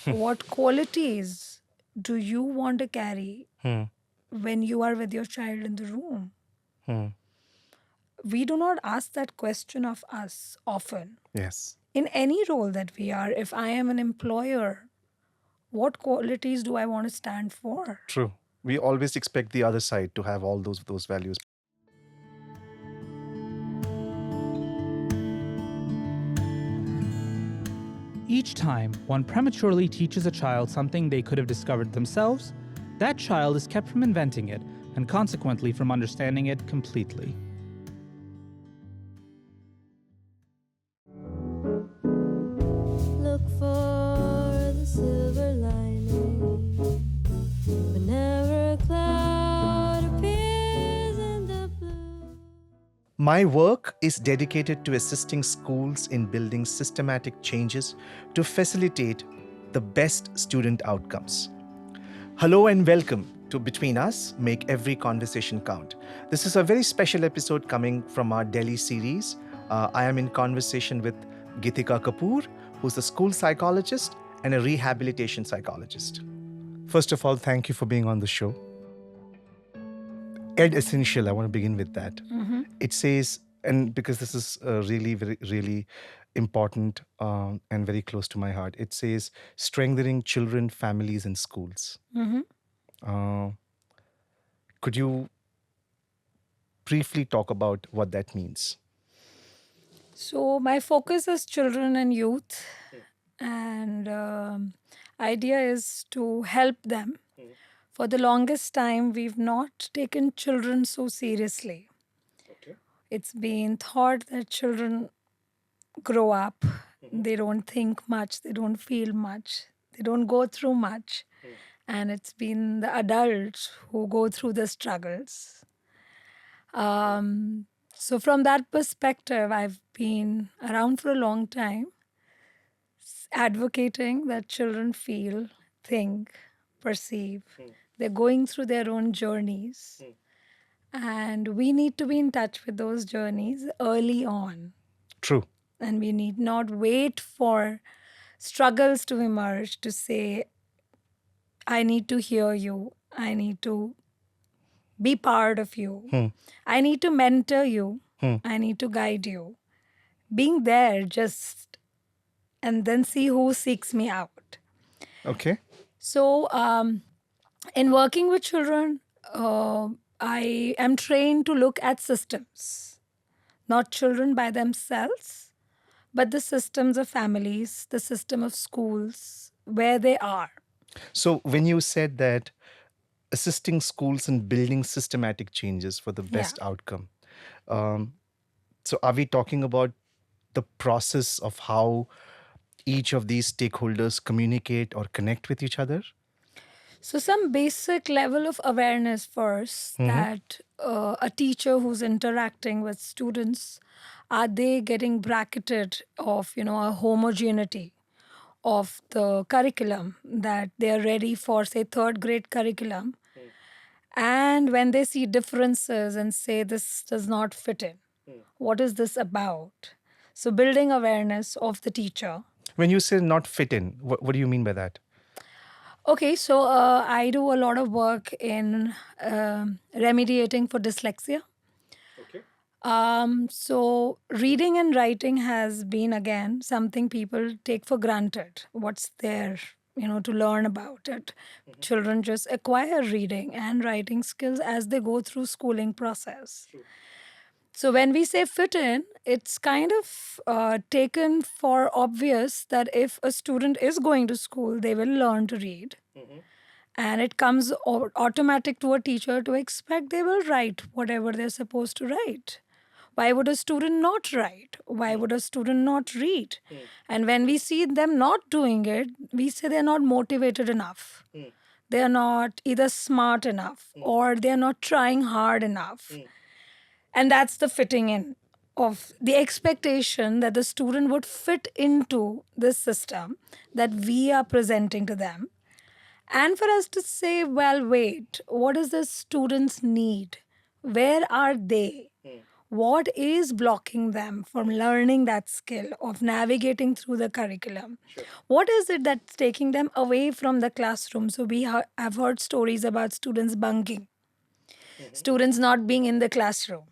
What qualities do you want to carry Hmm. when you are with your child in the room? Hmm. We do not ask that question of us often. Yes. In any role that we are, if I am an employer, what qualities do I want to stand for? True. We always expect the other side to have all those values. Each time one prematurely teaches a child something they could have discovered themselves, that child is kept from inventing it and consequently from understanding it completely. Look for the silver lining whenever a cloud appears in the blue. My work is dedicated to assisting schools in building systematic changes to facilitate the best student outcomes. Hello and welcome to Between Us, Make Every Conversation Count. This is a very special episode coming from our Delhi series. I am in conversation with Gitika Kapoor, who's a school psychologist and a rehabilitation psychologist. First of all, thank you for being on the show. Ed Essential, I want to begin with that. Mm-hmm. It says, and because this is really, really important and very close to my heart, it says strengthening children, families, and schools. Mm-hmm. Uh, could you briefly talk about what that means? So my focus is children and youth, and idea is to help them. For the longest time, we've not taken children so seriously. Okay. It's been thought that children grow up, they don't think much, they don't feel much, they don't go through much, and it's been the adults who go through the struggles. So from that perspective, I've been around for a long time, advocating that children feel, think, perceive. They're going through their own journeys. And we need to be in touch with those journeys early on. True. And we need not wait for struggles to emerge to say, I need to hear you. I need to be part of you. I need to mentor you. I need to guide you. Being there just and then see who seeks me out. Okay. So, in working with children, I am trained to look at systems, not children by themselves, but the systems of families, the system of schools, where they are. So when you said that assisting schools in building systematic changes for the Yeah. best outcome, so are we talking about the process of how each of these stakeholders communicate or connect with each other? So, some basic level of awareness first that a teacher who's interacting with students, are they getting bracketed of, a homogeneity of the curriculum that they're ready for, say, third grade curriculum? And when they see differences and say, this does not fit in, what is this about? So, building awareness of the teacher. When you say not fit in, what do you mean by that? Okay, so I do a lot of work in remediating for dyslexia. Okay. So reading and writing has been again something people take for granted. What's there, to learn about it? Children just acquire reading and writing skills as they go through schooling process. So when we say fit in, it's kind of taken for obvious that if a student is going to school, they will learn to read. And it comes automatic to a teacher to expect they will write whatever they're supposed to write. Why would a student not write? Why would a student not read? And when we see them not doing it, we say they're not motivated enough. They're not either smart enough or they're not trying hard enough. And that's the fitting in of the expectation that the student would fit into this system that we are presenting to them. And for us to say, well, wait, what does the students need? Where are they? What is blocking them from learning that skill of navigating through the curriculum? What is it that's taking them away from the classroom? So we have heard stories about students bunking, students not being in the classroom.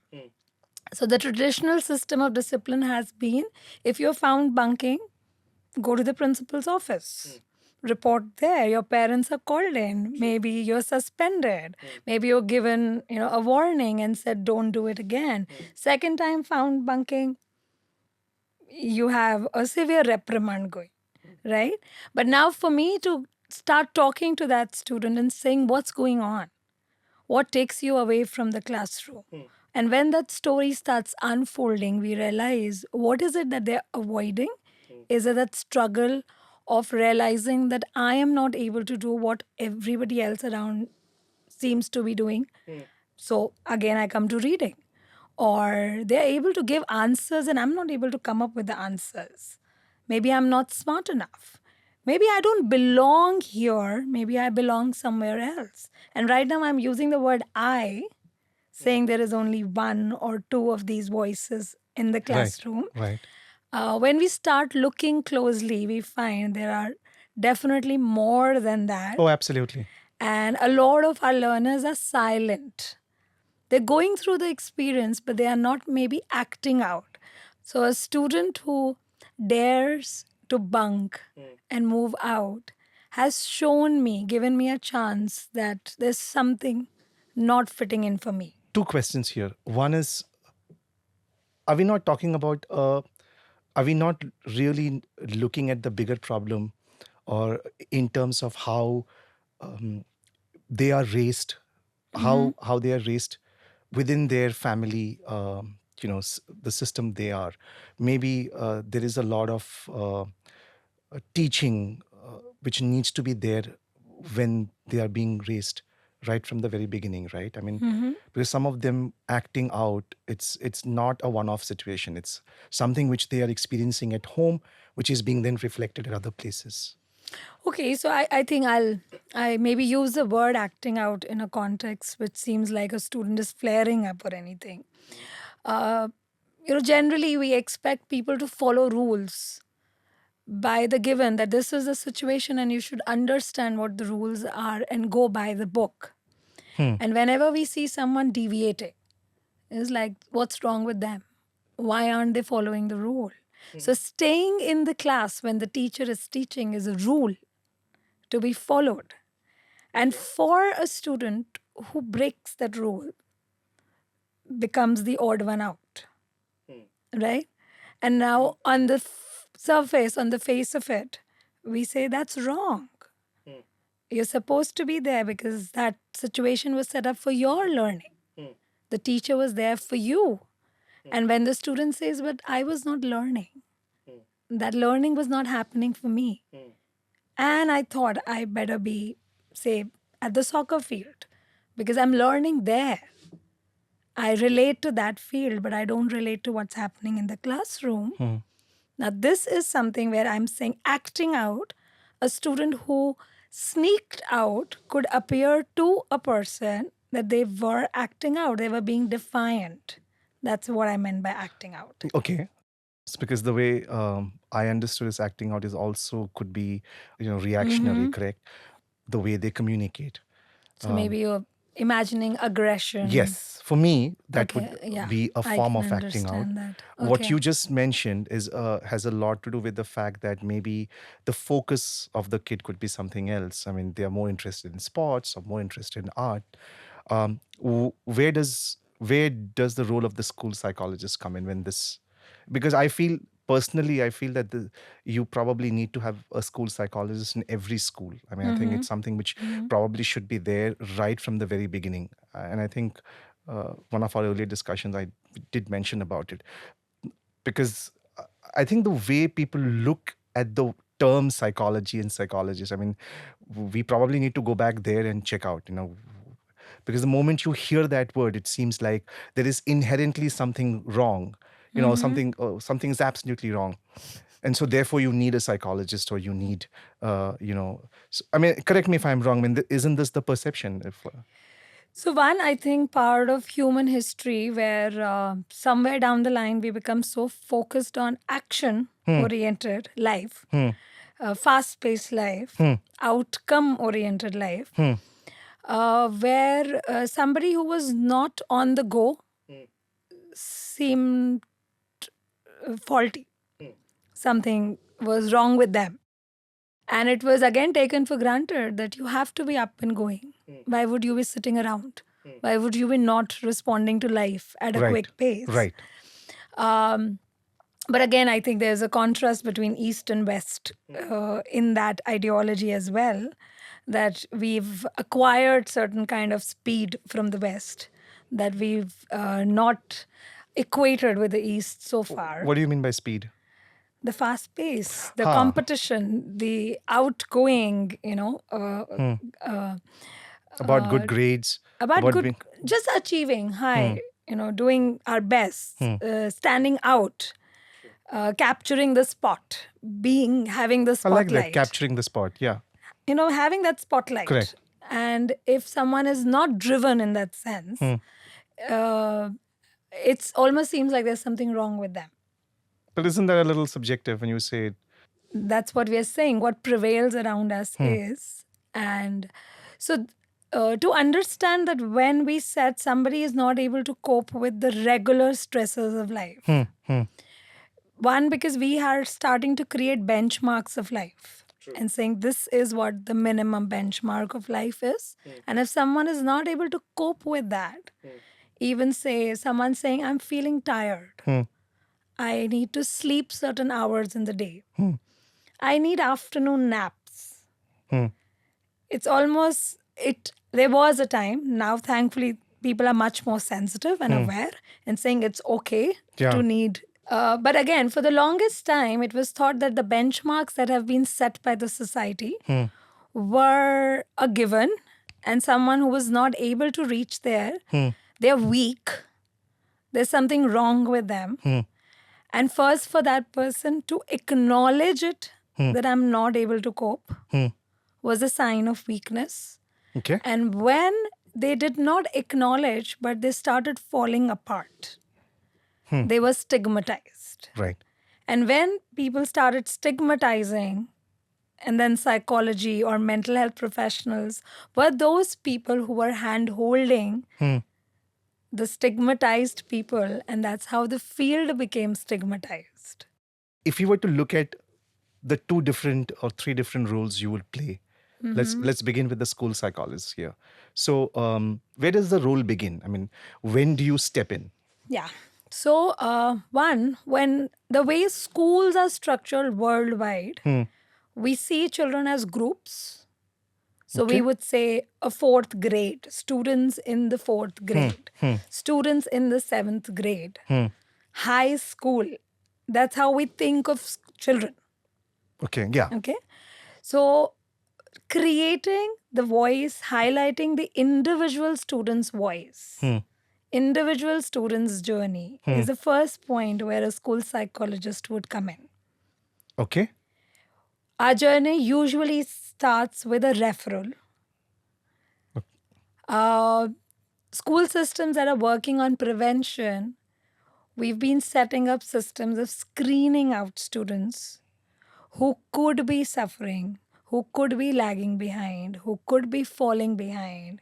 So the traditional system of discipline has been, if you're found bunking, go to the principal's office. Report there. Your parents are called in. Maybe you're suspended. Maybe you're given, a warning and said, don't do it again. Second time found bunking, you have a severe reprimand going, right? But now for me to start talking to that student and saying what's going on, what takes you away from the classroom. And when that story starts unfolding, we realize what is it that they're avoiding? Is it that struggle of realizing that I am not able to do what everybody else around seems to be doing? So again, I come to reading. Or they're able to give answers and I'm not able to come up with the answers. Maybe I'm not smart enough. Maybe I don't belong here. Maybe I belong somewhere else. And right now I'm using the word I, saying there is only one or two of these voices in the classroom. Right. When we start looking closely, we find there are definitely more than that. Oh, absolutely. And a lot of our learners are silent. They're going through the experience, but they are not maybe acting out. So, a student who dares to bunk and move out has shown me, given me a chance that there's something not fitting in for me. Two questions here. One is, are we not talking about, are we not really looking at the bigger problem, or in terms of how they are raised, how they are raised within their family, the system they are. Maybe there is a lot of teaching which needs to be there when they are being raised right from the very beginning, right? I mean, because some of them acting out, it's not a one-off situation. It's something which they are experiencing at home, which is being then reflected at other places. Okay, so I think I maybe use the word acting out in a context which seems like a student is flaring up or anything. Generally we expect people to follow rules by the given that this is the situation and you should understand what the rules are and go by the book. And whenever we see someone deviating, it's like, what's wrong with them? Why aren't they following the rule? So staying in the class when the teacher is teaching is a rule to be followed. And for a student who breaks that rule, becomes the odd one out, right? And now on the surface, on the face of it, we say that's wrong. You're supposed to be there because that situation was set up for your learning. The teacher was there for you. And when the student says, but I was not learning, that learning was not happening for me. And I thought I better be, say, at the soccer field because I'm learning there. I relate to that field, but I don't relate to what's happening in the classroom. Now, this is something where I'm saying acting out, a student who sneaked out could appear to a person that they were acting out, they were being defiant. That's what I meant by acting out. Okay. It's because the way I understood is acting out is also could be, reactionary, correct? The way they communicate. So maybe you're imagining aggression. Yes, for me, that Okay, would yeah, be a I form can of acting out. understand that. What Okay. you just mentioned is has a lot to do with the fact that maybe the focus of the kid could be something else. I mean, they are more interested in sports or more interested in art. Where does the role of the school psychologist come in when this? Because I feel personally, I feel that you probably need to have a school psychologist in every school. I mean, I think it's something which probably should be there right from the very beginning. And I think one of our earlier discussions, I did mention about it because I think the way people look at the term psychology and psychologist, I mean, we probably need to go back there and check out, because the moment you hear that word, it seems like there is inherently something wrong, something is absolutely wrong. And so therefore you need a psychologist, or you need, I mean, correct me if I'm wrong. I mean, isn't this the perception? So, one, I think, part of human history where somewhere down the line we become so focused on action oriented life, fast paced life, outcome oriented life, where somebody who was not on the go seemed faulty. Something was wrong with them. And it was again taken for granted that you have to be up and going. Why would you be sitting around? Why would you be not responding to life at a Right. quick pace? Right. But again, I think there's a contrast between East and West in that ideology as well, that we've acquired certain kind of speed from the West that we've not equated with the East so far. What do you mean by speed? The fast pace, the Ha. competition, the outgoing, About good grades. about good, being- just achieving high, doing our best, standing out, capturing the spot, having the I spotlight. like that, capturing the spot. Yeah. Having that spotlight. Correct. And if someone is not driven in that sense, it almost seems like there's something wrong with them. But isn't that a little subjective when you say it? That's what we are saying. What prevails around us is. And so to understand that when we said somebody is not able to cope with the regular stresses of life, one, because we are starting to create benchmarks of life and saying this is what the minimum benchmark of life is. And if someone is not able to cope with that, even say someone saying, I'm feeling tired. I need to sleep certain hours in the day. I need afternoon naps. It's almost, there was a time, now thankfully people are much more sensitive and aware and saying it's okay Yeah. to need. But again, for the longest time, it was thought that the benchmarks that have been set by the society were a given, and someone who was not able to reach there, they're weak. There's something wrong with them. And first, for that person to acknowledge it, that I'm not able to cope, was a sign of weakness. Okay. And when they did not acknowledge, but they started falling apart, they were stigmatized. Right. And when people started stigmatizing, and then psychology or mental health professionals were those people who were hand holding the stigmatized people, and that's how the field became stigmatized. If you were to look at the 2 different or 3 different roles you would play, let's begin with the school psychologist here. So where does the role begin? I mean, when do you step in? Yeah. So, one, when the way schools are structured worldwide, we see children as groups. So, we would say a 4th grade, students in the 4th grade, students in the 7th grade, high school. That's how we think of children. Okay. Yeah. Okay. So, creating the voice, highlighting the individual student's voice, individual student's journey is the first point where a school psychologist would come in. Okay. Our journey usually starts with a referral. School systems that are working on prevention, we've been setting up systems of screening out students who could be suffering, who could be lagging behind, who could be falling behind,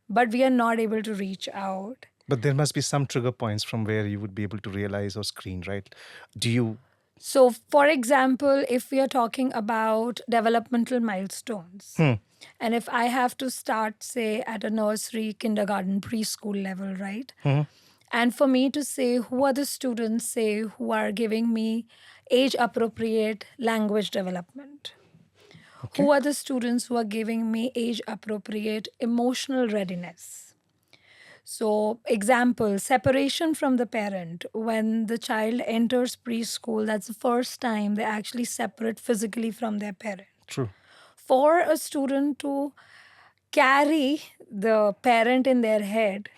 but we are not able to reach out. But there must be some trigger points from where you would be able to realize or screen, right? Do you? So, for example, if we are talking about developmental milestones, and if I have to start, say, at a nursery, kindergarten, preschool level, right? And for me to say who are the students, say, who are giving me age appropriate language development. Who are the students who are giving me age appropriate emotional readiness? So, example, separation from the parent. When the child enters preschool, that's the first time they actually separate physically from their parent. True. For a student to carry the parent in their head,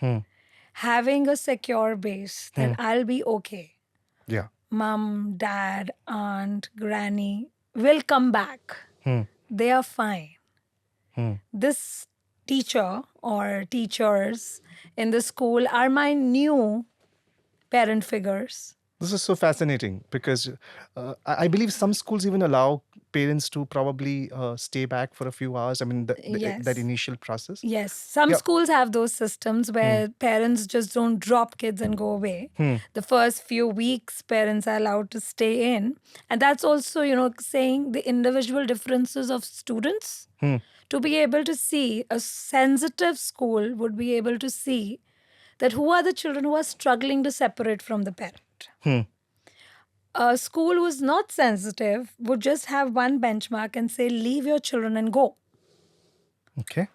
having a secure base that I'll be okay. Yeah. Mom, dad, aunt, granny will come back. They are fine. This teacher or teachers in the school are my new parent figures. This is so fascinating because I believe some schools even allow parents to probably stay back for a few hours. I mean, that Yes. initial process. Yes, some Yeah. schools have those systems where parents just don't drop kids and go away. The first few weeks, parents are allowed to stay in. And that's also, saying the individual differences of students. To be able to see, a sensitive school would be able to see that who are the children who are struggling to separate from the parent. A school who's not sensitive would just have one benchmark and say, leave your children and go. Okay.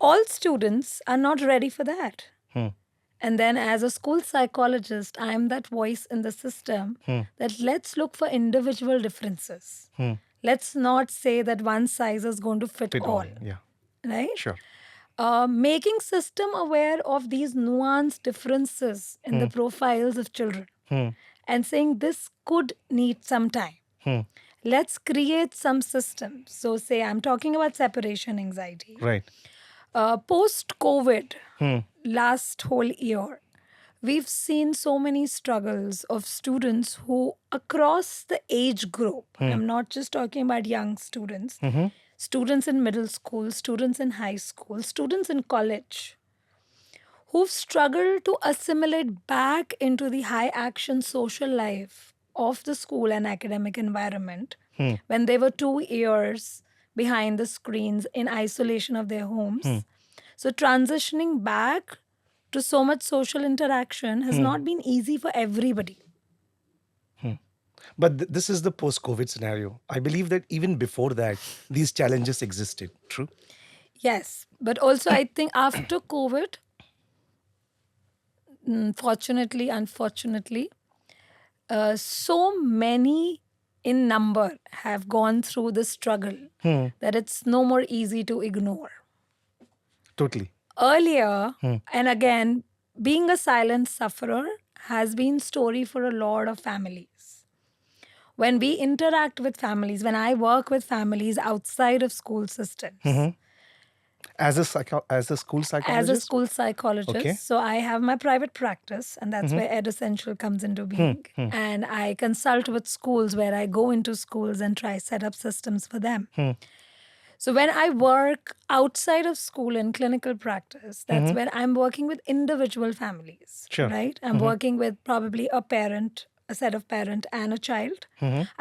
All students are not ready for that. And then, as a school psychologist, I am that voice in the system that let's look for individual differences. Let's not say that one size is going to fit Fit all, all. Yeah. right? Sure. Making system aware of these nuanced differences in the profiles of children and saying this could need some time. Let's create some systems. So, say I'm talking about separation anxiety. Right. Post COVID, last whole year, we've seen so many struggles of students who, across the age group, I'm not just talking about young students, students in middle school, students in high school, students in college, who've struggled to assimilate back into the high action social life of the school and academic environment when they were 2 years behind the screens in isolation of their homes. So, transitioning back to so much social interaction has not been easy for everybody. But this is the post-COVID scenario. I believe that even before that, these challenges existed. True. Yes, but also I think after COVID, fortunately, unfortunately, so many in number have gone through the struggle that it's no more easy to ignore. Totally. Earlier, and again, being a silent sufferer has been story for a lot of families. When we interact with families, when I work with families outside of school systems, As a school psychologist. as a school psychologist. Okay. So I have my private practice, and that's where Ed Essential comes into being. And I consult with schools where I go into schools and try set up systems for them. So when I work outside of school in clinical practice, that's where I'm working with individual families. Sure. Right? I'm working with probably a parent, a set of parent and a child.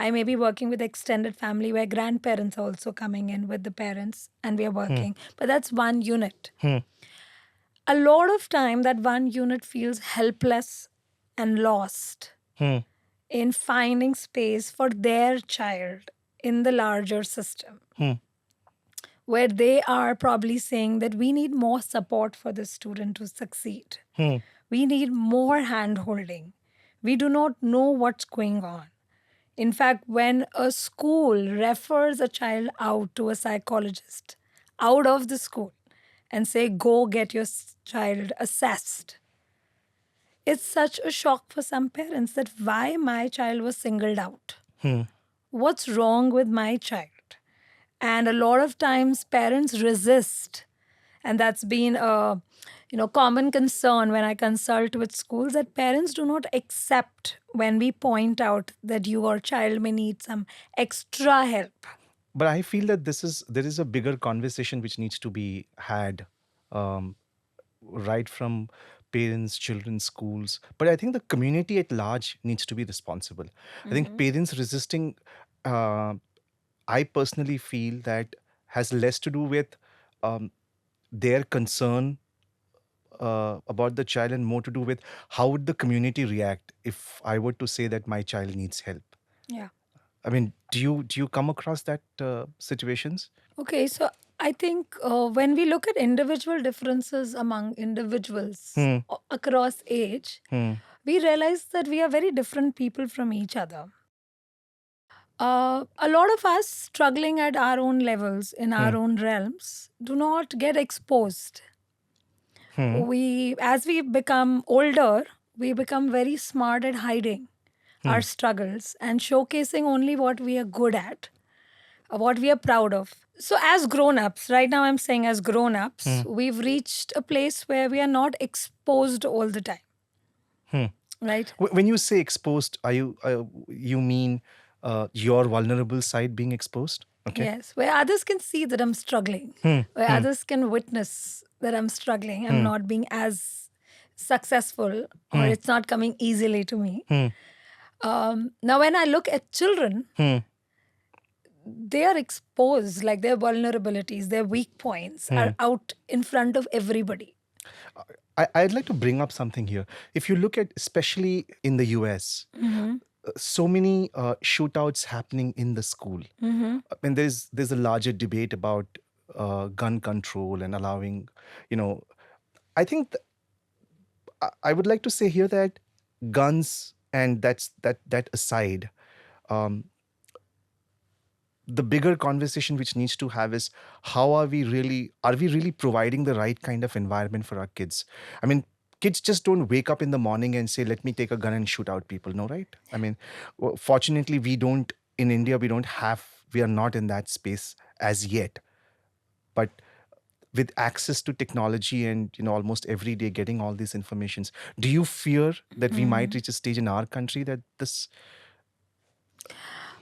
I may be working with extended family where grandparents are also coming in with the parents and we are working. But that's one unit. A lot of time that one unit feels helpless and lost in finding space for their child in the larger system. Where they are probably saying that we need more support for the student to succeed. We need more hand holding. We do not know what's going on. In fact, when a school refers a child out to a psychologist out of the school and say, go get your child assessed, it's such a shock for some parents that why my child was singled out. What's wrong with my child? And a lot of times parents resist. And that's been a common concern when I consult with schools, that parents do not accept when we point out that your child may need some extra help. But I feel that there is a bigger conversation which needs to be had, right from parents, children, schools. But I think the community at large needs to be responsible. I think parents resisting, I personally feel that has less to do with their concern about the child and more to do with how would the community react if I were to say that my child needs help. Yeah. I mean, do you come across that situations? Okay, so I think when we look at individual differences among individuals across age, we realize that we are very different people from each other. A lot of us struggling at our own levels in our own realms do not get exposed. As we become older, we become very smart at hiding our struggles and showcasing only what we are good at, what we are proud of. So, as grown ups, right now I'm saying as grown ups, we've reached a place where we are not exposed all the time, right? When you say exposed, are you mean your vulnerable side being exposed? Okay. Yes, where others can see that I'm struggling, where others can witness that I'm struggling, I'm not being as successful, or it's not coming easily to me. Now, when I look at children, they are exposed, like their vulnerabilities, their weak points are out in front of everybody. I'd like to bring up something here. If you look at, especially in the US, so many shootouts happening in the school. I mean, there's a larger debate about gun control and allowing, you know, I think I would like to say here that guns, and that aside, um, the bigger conversation which needs to have is how are we really providing the right kind of environment for our kids? I mean, kids just don't wake up in the morning and say, let me take a gun and shoot out people. No, right? I mean, fortunately, we don't, in India, we are not in that space as yet. But with access to technology and, almost every day getting all these informations, do you fear that we might reach a stage in our country that this...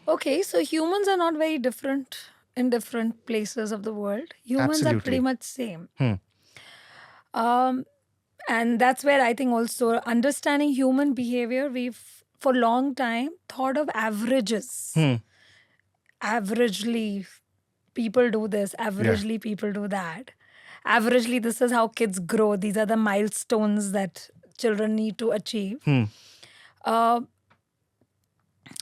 Okay, so humans are not very different in different places of the world. Humans are pretty Absolutely. much same. And that's where I think also understanding human behavior, we've for a long time thought of averages. Averagely, people do this, averagely, people do that. Averagely, this is how kids grow. These are the milestones that children need to achieve. Uh,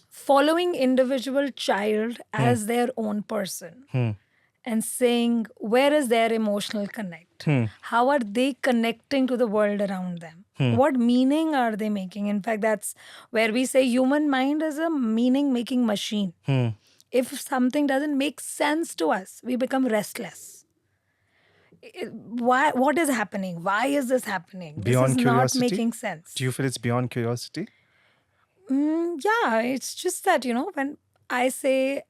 following individual child as their own person and saying where is their emotional connect, how are they connecting to the world around them, what meaning are they making. In fact, that's where we say human mind is a meaning making machine. If something doesn't make sense to us, we become restless. Why? What is happening? Why is this happening? Beyond This is not curiosity? making sense. Do you feel it's beyond curiosity? Yeah, it's just that, when I say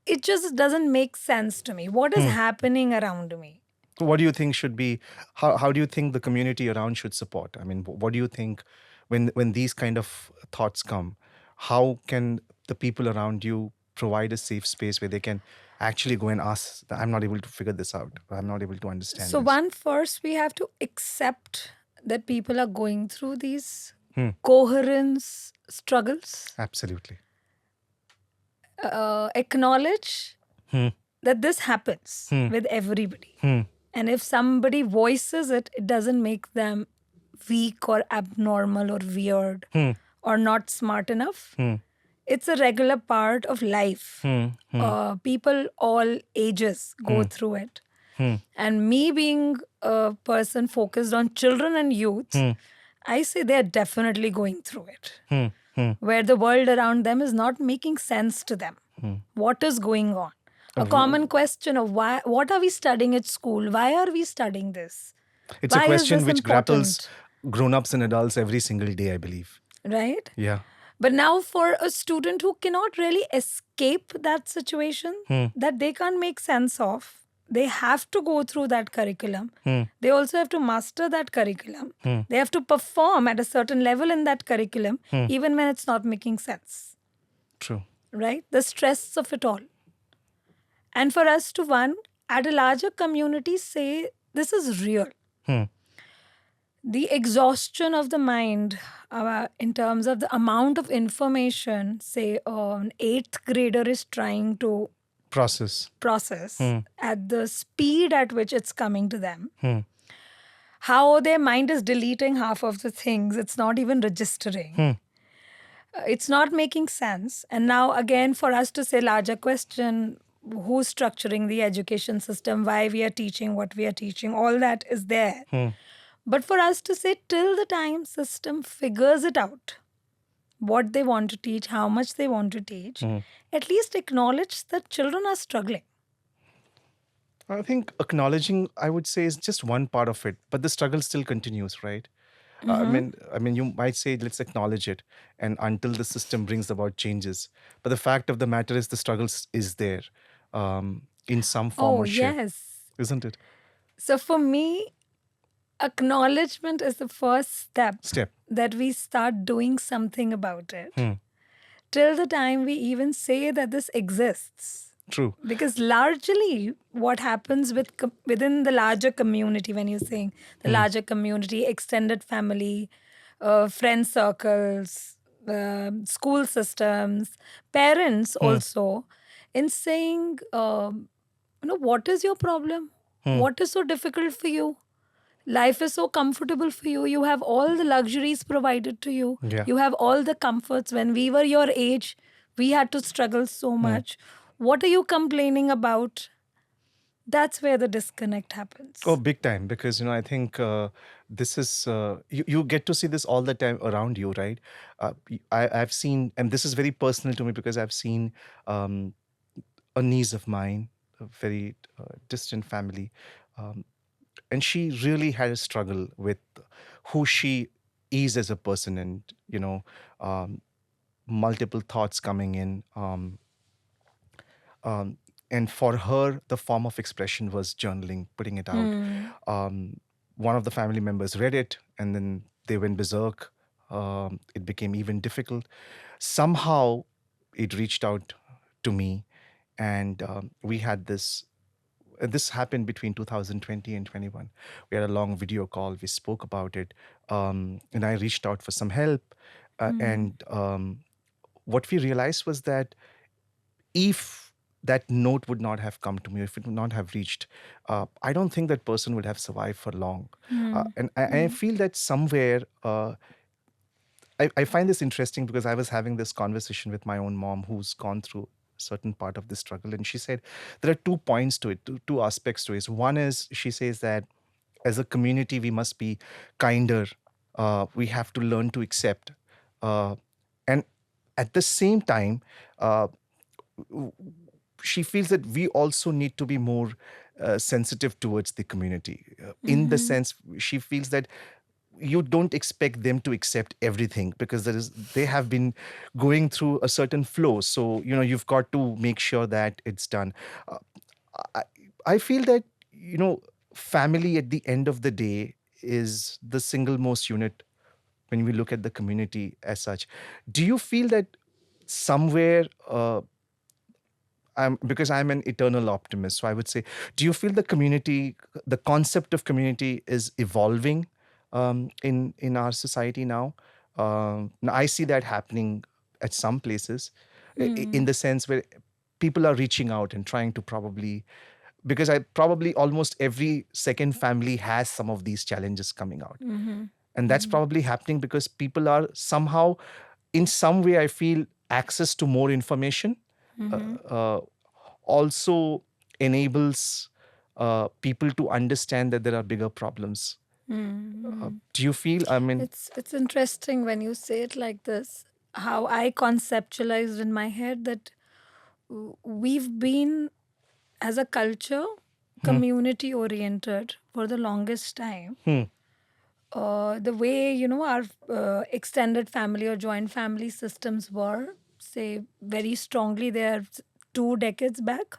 it just doesn't make sense to me. What is happening around me? What do you think should be, how do you think the community around should support? I mean, what do you think when these kind of thoughts come, how can the people around you provide a safe space where they can actually go and ask, I'm not able to figure this out, or I'm not able to understand So, this? first, we have to accept that people are going through these coherence struggles. Absolutely. Acknowledge that this happens with everybody. And if somebody voices it, it doesn't make them weak or abnormal or weird or not smart enough. It's a regular part of life. People all ages go through it. And me being a person focused on children and youth, I say they're definitely going through it. Where the world around them is not making sense to them. What is going on? A common question of why, what are we studying at school? Why are we studying this? It's Why a is question this which grapples important? grown-ups and adults every single day, I believe. Right? Yeah. But now, for a student who cannot really escape that situation, that they can't make sense of, they have to go through that curriculum. They also have to master that curriculum. They have to perform at a certain level in that curriculum, even when it's not making sense. True. Right? The stress of it all. And for us to, at a larger community, say this is real. The exhaustion of the mind in terms of the amount of information, say, an 8th grader is trying to Process. at the speed at which it's coming to them. How their mind is deleting half of the things, it's not even registering. It's not making sense. And now, again, for us to say larger question, who's structuring the education system, why we are teaching what we are teaching, all that is there. But for us to say till the time system figures it out, what they want to teach, how much they want to teach, at least acknowledge that children are struggling. I think acknowledging, I would say, is just one part of it, but the struggle still continues, right? I mean, you might say, let's acknowledge it, and until the system brings about changes. But the fact of the matter is, the struggles is there. in some form Oh, or shape, yes. isn't it? So for me, acknowledgement is the first step Step. that we start doing something about it. Hmm. Till the time we even say that this exists. True. Because largely what happens within the larger community, when you're saying the larger community, extended family, friend circles, school systems, parents also, in saying, what is your problem? What is so difficult for you? Life is so comfortable for you. You have all the luxuries provided to you. Yeah. You have all the comforts. When we were your age, we had to struggle so much. What are you complaining about? That's where the disconnect Oh, happens. big time. Because, I think this is, you get to see this all the time around you, right? I've seen, and this is very personal to me because I've seen um, a niece of mine, a very distant family, um, and she really had a struggle with who she is as a person, and, um, multiple thoughts coming in. Um, and for her, the form of expression was journaling, putting it out. Hmm. One of the family members read it, and then they went berserk. It became even difficult. Somehow, it reached out to me, and we had this. This happened between 2020 and 21. We had a long video call. We spoke about it, and I reached out for some help. And what we realized was that if that note would not have come to me, if it would not have reached, I don't think that person would have survived for long. And I feel that somewhere, I find this interesting because I was having this conversation with my own mom who's gone through a certain part of this struggle. And she said there are 2 points to it, two aspects to it. One is she says that as a community, we must be kinder. We have to learn to accept. And at the same time, uh, she feels that we also need to be more sensitive towards the community. In the sense, she feels that you don't expect them to accept everything because they have been going through a certain flow. So you've got to make sure that it's done. Uh, I, I feel that family at the end of the day is the single most unit when we look at the community as such. Do you feel that somewhere? Because I'm an eternal optimist. So I would say, do you feel the concept of community is evolving in our society now? Now I see that happening at some places, in the sense where people are reaching out and trying to probably, because I probably almost every second family has some of these challenges coming out. And that's probably happening because people are somehow, in some way, I feel access to more information uh, also enables people to understand that there are bigger problems. Do you feel, I mean, It's interesting when you say it like this, how I conceptualized in my head that we've been, as a culture, community oriented for the longest time. The way our extended family or joint family systems were, say, very strongly there 2 decades back,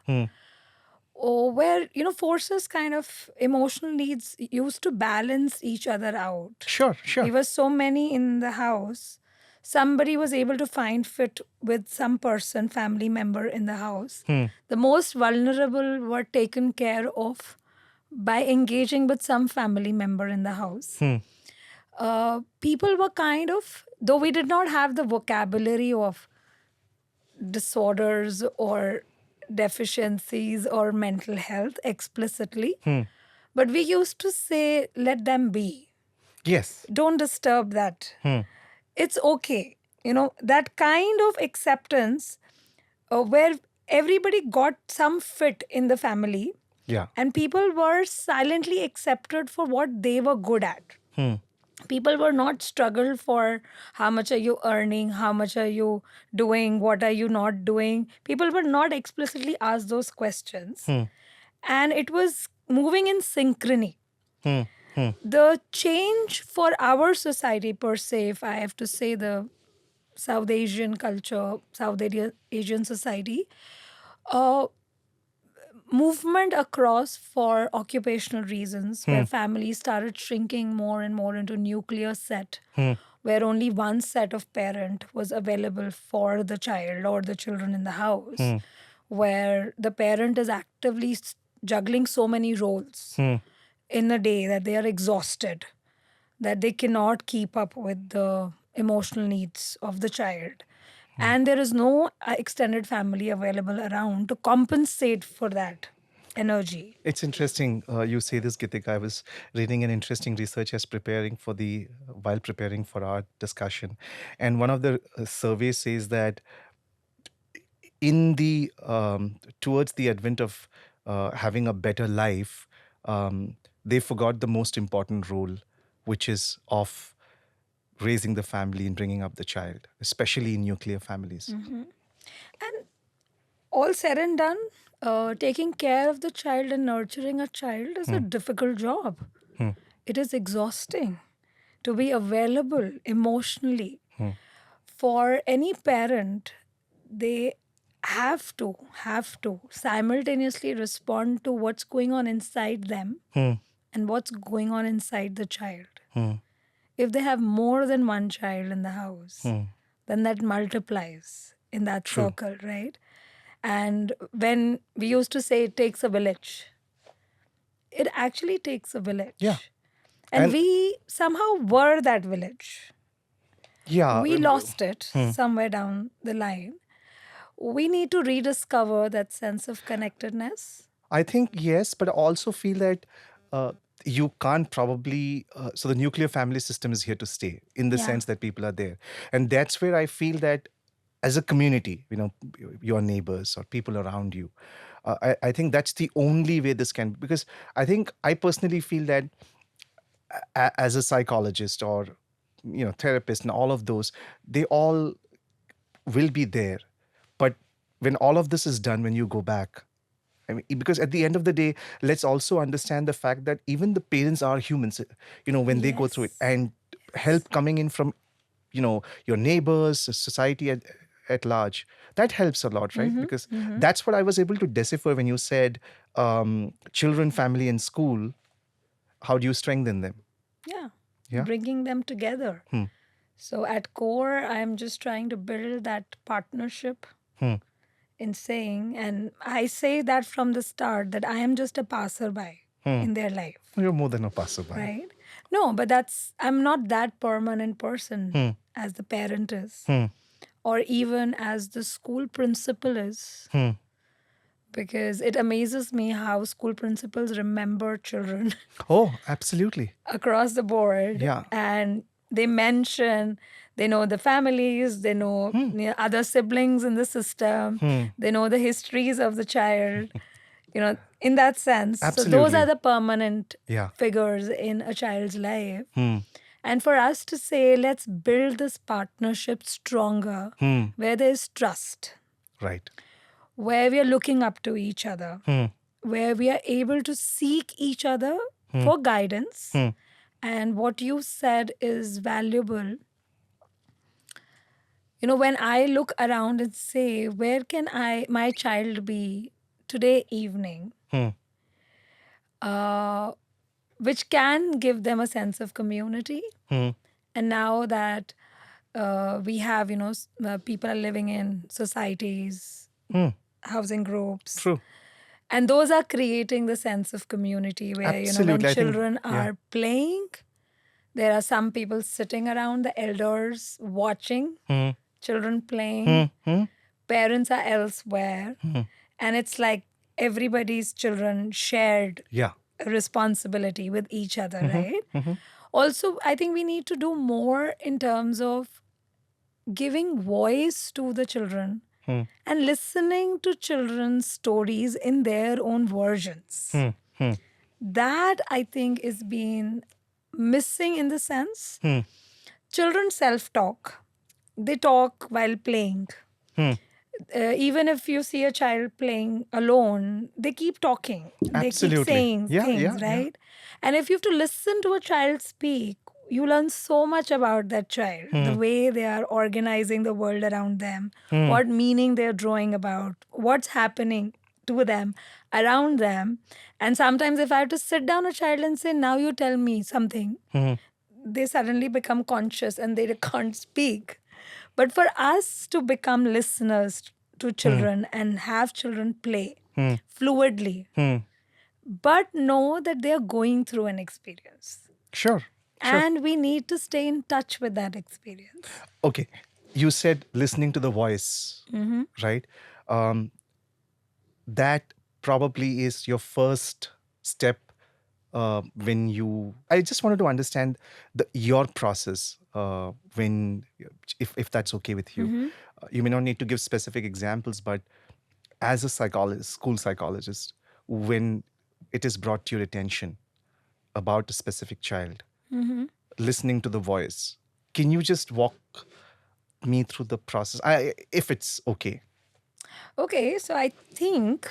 or where forces, kind of emotional needs, used to balance each other out. sure, We sure. were so many in the house, somebody was able to find fit with some person, family member in the house. The most vulnerable were taken care of by engaging with some family member in the house. People were kind of, though we did not have the vocabulary of disorders or deficiencies or mental health explicitly, but we used to say, let them be. Yes. Don't disturb that. It's okay. That kind of acceptance, where everybody got some fit in the family Yeah. and people were silently accepted for what they were good at. People were not struggled for how much are you earning, how much are you doing, what are you not doing. People were not explicitly asked those questions. And it was moving in synchrony. The change for our society per se, if I have to say, the South Asian culture, South Asian society, uh, movement across for occupational reasons, where families started shrinking more and more into nuclear set, where only one set of parent was available for the child or the children in the house, where the parent is actively juggling so many roles in a day that they are exhausted, that they cannot keep up with the emotional needs of the child. And there is no extended family available around to compensate for that energy. It's interesting you say this, Gitika. I was reading an interesting research as preparing for while preparing for our discussion, and one of the surveys says that in the towards the advent of having a better life, they forgot the most important role, which is of raising the family and bringing up the child, especially in nuclear families. And all said and done, taking care of the child and nurturing a child is a difficult job. It is exhausting to be available emotionally. For any parent, they have to simultaneously respond to what's going on inside them and what's going on inside the child. If they have more than one child in the house, then that multiplies in that circle, right? And when we used to say it takes a village, it actually takes a village. Yeah. And And- we somehow were that village. Yeah, We lost it somewhere down the line. We need to rediscover that sense of connectedness. I think yes, but I also feel that you can't probably. So the nuclear family system is here to stay in the Yeah. sense that people are there, and that's where I feel that as a community, your neighbors or people around you, I think that's the only way this can. Because I personally feel that as a psychologist or therapist and all of those, they all will be there, but when all of this is done, when you go back, I mean, because at the end of the day, let's also understand the fact that even the parents are humans, when they go through it, Yes. and help coming in from, your neighbors, society at large, that helps a lot, right? Because that's what I was able to decipher when you said children, family, and school. How do you strengthen them? Yeah. Yeah. Bringing them together. So at core, I'm just trying to build that partnership in saying, and I say that from the start, that I am just a passerby in their life, You're more than a passerby. right? No, but I'm not that permanent person as the parent is, or even as the school principal is. Because it amazes me how school principals remember children Oh, absolutely. across the board. Yeah. And they mention, they know the families, they know other siblings in the system, they know the histories of the child, in that sense. So those Absolutely. are the permanent Yeah. figures in a child's life. And for us to say, let's build this partnership stronger, where there's trust, Right. where we are looking up to each other, where we are able to seek each other for guidance. And what you said is valuable. When I look around and say, where can my child be today evening, which can give them a sense of community. And now that we have, people are living in societies, housing groups. True. And those are creating the sense of community where, Absolutely, when I think, children yeah. are playing, there are some people sitting around, the elders watching children playing. Parents are elsewhere. And it's like everybody's children shared Yeah. responsibility with each other, right? Also, I think we need to do more in terms of giving voice to the children and listening to children's stories in their own versions. That, I think, is being missing in the sense children self-talk. They talk while playing. Even if you see a child playing alone, they keep talking. They Absolutely. keep saying Yeah, things, yeah, yeah. right? And if you have to listen to a child speak, you learn so much about that child, the way they are organizing the world around them, what meaning they're drawing about, what's happening to them, around them. And sometimes if I have to sit down a child and say, now you tell me something, they suddenly become conscious and they can't speak. But for us to become listeners to children and have children play fluidly, but know that they are going through an experience. Sure. And we need to stay in touch with that experience. Okay. You said listening to the voice, right? That probably is your first step when you. I just wanted to understand your process when, if that's okay with you. You may not need to give specific examples, but as a psychologist, school psychologist, when it is brought to your attention about a specific child, listening to the voice, can you just walk me through the process, if it's okay? Okay, so I think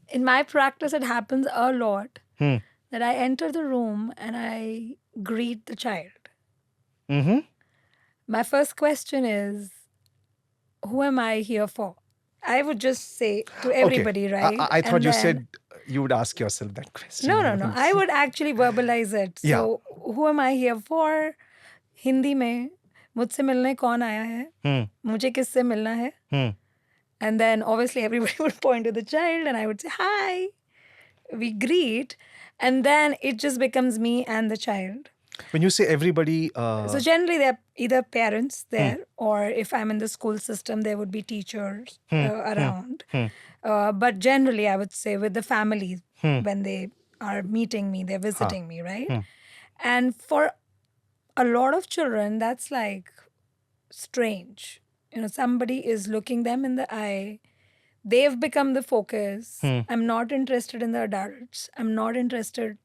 in my practice, it happens a lot that I enter the room and I greet the child. Mm-hmm. My first question is, who am I here for? I would just say to everybody, Okay. right? I thought And you then- said you would ask yourself that question. No. I would actually verbalize it. Yeah. So, who am I here for? Hindi में मुझसे मिलने कौन आया है? मुझे किससे मिलना है? And then obviously everybody would point to the child and I would say, hi. We greet. And then it just becomes me and the child. When you say everybody, So generally there are either parents there or if I'm in the school system, there would be teachers around. But generally I would say with the families when they are meeting me, they're visiting me, right? And for a lot of children, that's like strange. Somebody is looking them in the eye. They've become the focus. I'm not interested in the adults. I'm not interested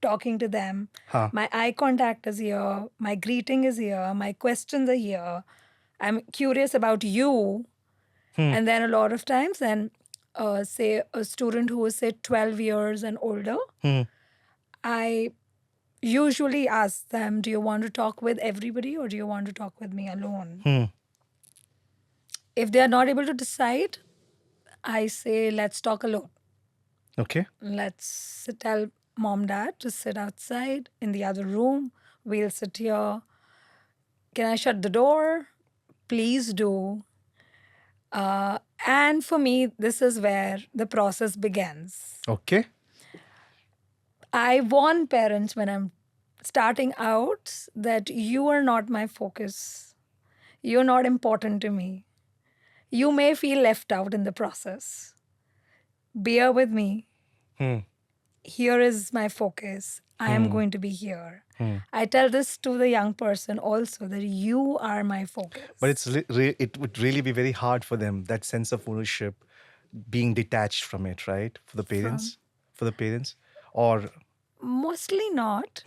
talking to them. My eye contact is here. My greeting is here. My questions are here. I'm curious about you. And then a lot of times, then say a student who is say 12 years and older, I usually ask them, do you want to talk with everybody or do you want to talk with me alone? If they are not able to decide, I say, let's talk alone. okay. Let's tell mom, dad to sit outside in the other room. We'll sit here. Can I shut the door? Please do. And for me, this is where the process begins. Okay. I warn parents when I'm starting out that you are not my focus. You're not important to me. You may feel left out in the process. Bear with me. Here is my focus. I am going to be here. I tell this to the young person also that you are my focus. But it would really be very hard for them, that sense of ownership, being detached from it, right? For the parents? For the parents? Or. Mostly not.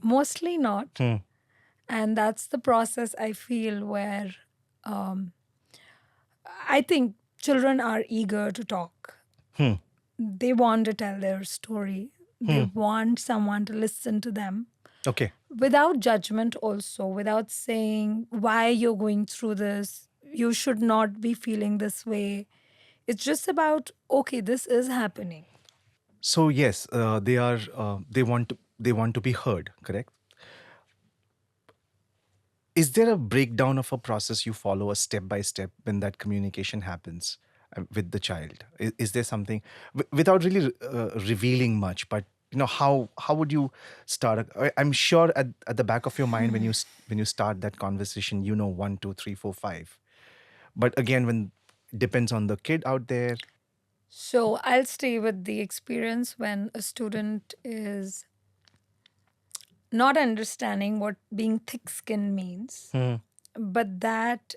Mostly not. And that's the process I feel where I think children are eager to talk. They want to tell their story. They want someone to listen to them. Okay. Without judgment also, without saying why you're going through this. You should not be feeling this way. It's just about, okay, this is happening. So yes, they want to be heard, correct? Is there a breakdown of a process you follow, a step by step, when that communication happens with the child? Is there something without really revealing much, but how would you start? I'm sure at the back of your mind when you start that conversation, 1, 2, 3, 4, 5. But again, when depends on the kid out there. So I'll stay with the experience when a student is not understanding what being thick-skinned means, but that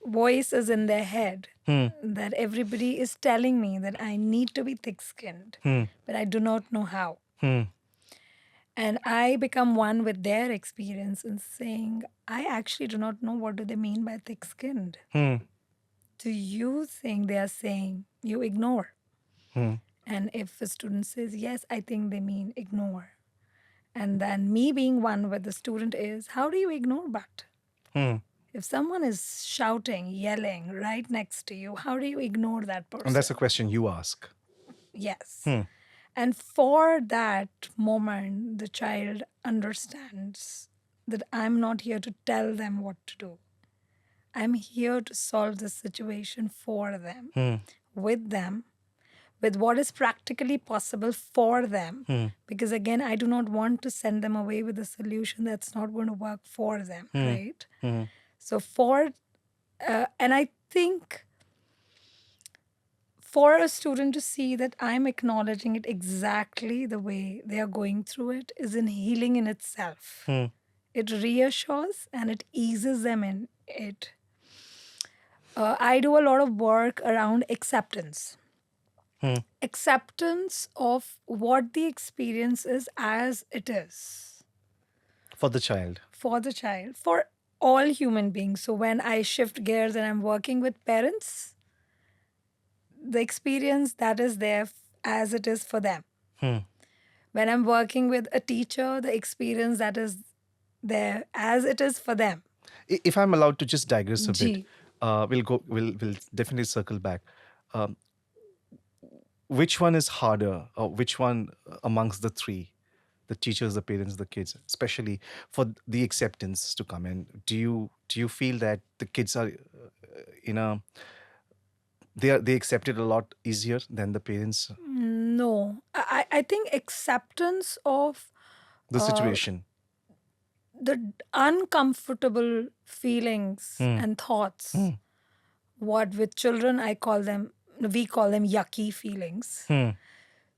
voice is in their head that everybody is telling me that I need to be thick-skinned, but I do not know how. And I become one with their experience in saying, I actually do not know what do they mean by thick-skinned. Do you think they are saying you ignore? And if a student says, yes, I think they mean ignore. And then me being one with the student is, how do you ignore but? If someone is shouting, yelling right next to you, how do you ignore that person? And that's a question you ask. Yes. And for that moment, the child understands that I'm not here to tell them what to do. I'm here to solve the situation for them, with them, with what is practically possible for them. Because again, I do not want to send them away with a solution that's not going to work for them, right? So, and I think for a student to see that I'm acknowledging it exactly the way they are going through it is in healing in itself. It reassures and it eases them in it. I do a lot of work around acceptance. Acceptance of what the experience is as it is For the child. for the child, for all human beings. So when I shift gears and I'm working with parents, the experience that is there as it is for them. When I'm working with a teacher, the experience that is there as it is for them. If I'm allowed to just digress a bit, Ji. we'll definitely circle back. Which one is harder, or which one amongst the three, the teachers, the parents, the kids, especially for the acceptance to come in? Do you feel that the kids are they accept it a lot easier than the parents? No, I think acceptance of The situation. the uncomfortable feelings and thoughts, what with children we call them yucky feelings.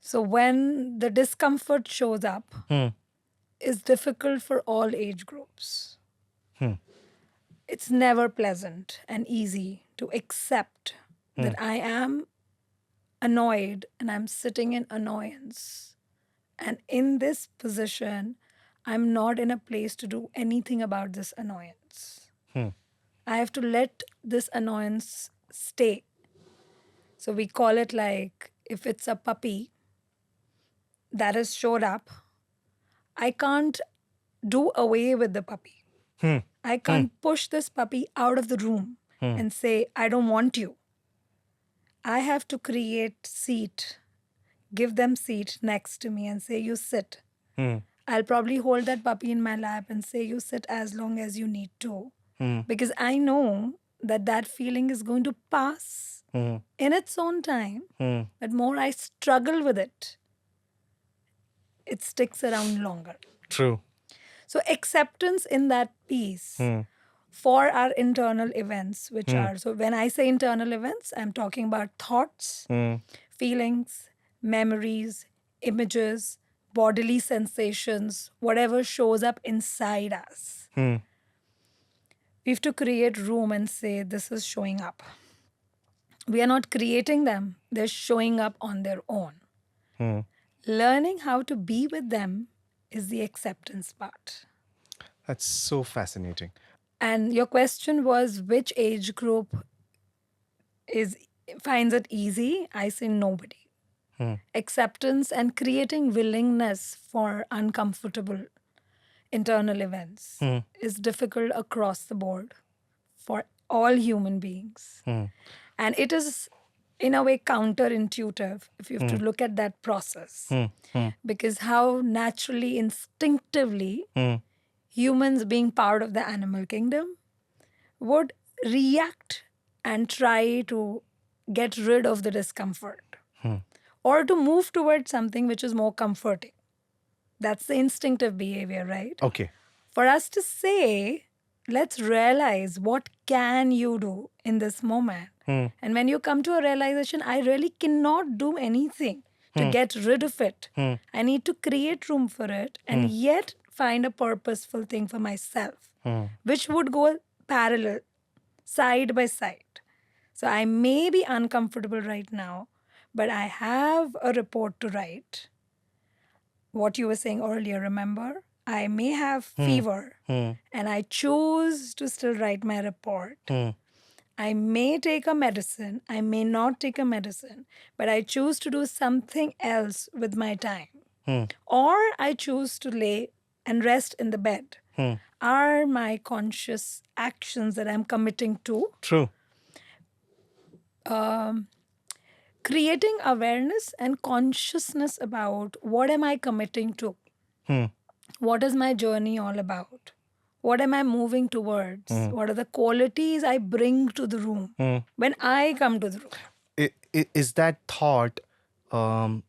So when the discomfort shows up, is difficult for all age groups. It's never pleasant and easy to accept that I am annoyed and I'm sitting in annoyance. And in this position, I'm not in a place to do anything about this annoyance. I have to let this annoyance stay. So we call it like if it's a puppy that has showed up, I can't do away with the puppy. I can't push this puppy out of the room and say, I don't want you. I have to create seat, give them seat next to me and say, you sit. I'll probably hold that puppy in my lap and say, you sit as long as you need to. Because I know that that feeling is going to pass in its own time. But more I struggle with it, it sticks around longer. True. So acceptance in that piece for our internal events, which are, so when I say internal events, I'm talking about thoughts, feelings, memories, images, bodily sensations, whatever shows up inside us. We have to create room and say, this is showing up. We are not creating them, they're showing up on their own. Learning how to be with them is the acceptance part. That's so fascinating. And your question was which age group finds it easy? I say nobody. Acceptance and creating willingness for uncomfortable internal events is difficult across the board for all human beings. And it is in a way counterintuitive if you have to look at that process. Because how naturally, instinctively, humans being part of the animal kingdom would react and try to get rid of the discomfort or to move towards something which is more comforting. That's the instinctive behavior, right? Okay. For us to say, let's realize what can you do in this moment. And when you come to a realization, I really cannot do anything to get rid of it. I need to create room for it and yet find a purposeful thing for myself, which would go parallel, side by side. So I may be uncomfortable right now, but I have a report to write. What you were saying earlier, remember? I may have fever and I choose to still write my report. I may take a medicine, I may not take a medicine, but I choose to do something else with my time. Or I choose to lay and rest in the bed. are my conscious actions that I'm committing to? True. Creating awareness and consciousness about what am I committing to? Hmm. What is my journey all about? What am I moving towards? What are the qualities I bring to the room when I come to the room? Is that thought um,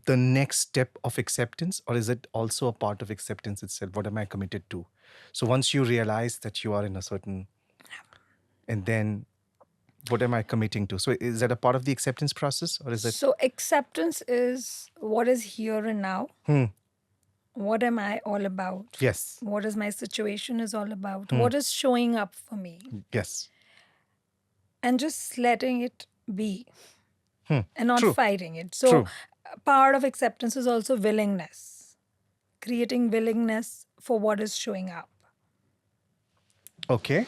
the next step of acceptance, or is it also a part of acceptance itself? What am I committed to? So once you realize that you are in a certain, and then what am I committing to? So is that a part of the acceptance process, or is it? So, acceptance is what is here and now. What am I all about? Yes. What is my situation is all about? What is showing up for me? Yes. And just letting it be and not True. fighting it. So, True. part of acceptance is also willingness, creating willingness for what is showing up. Okay.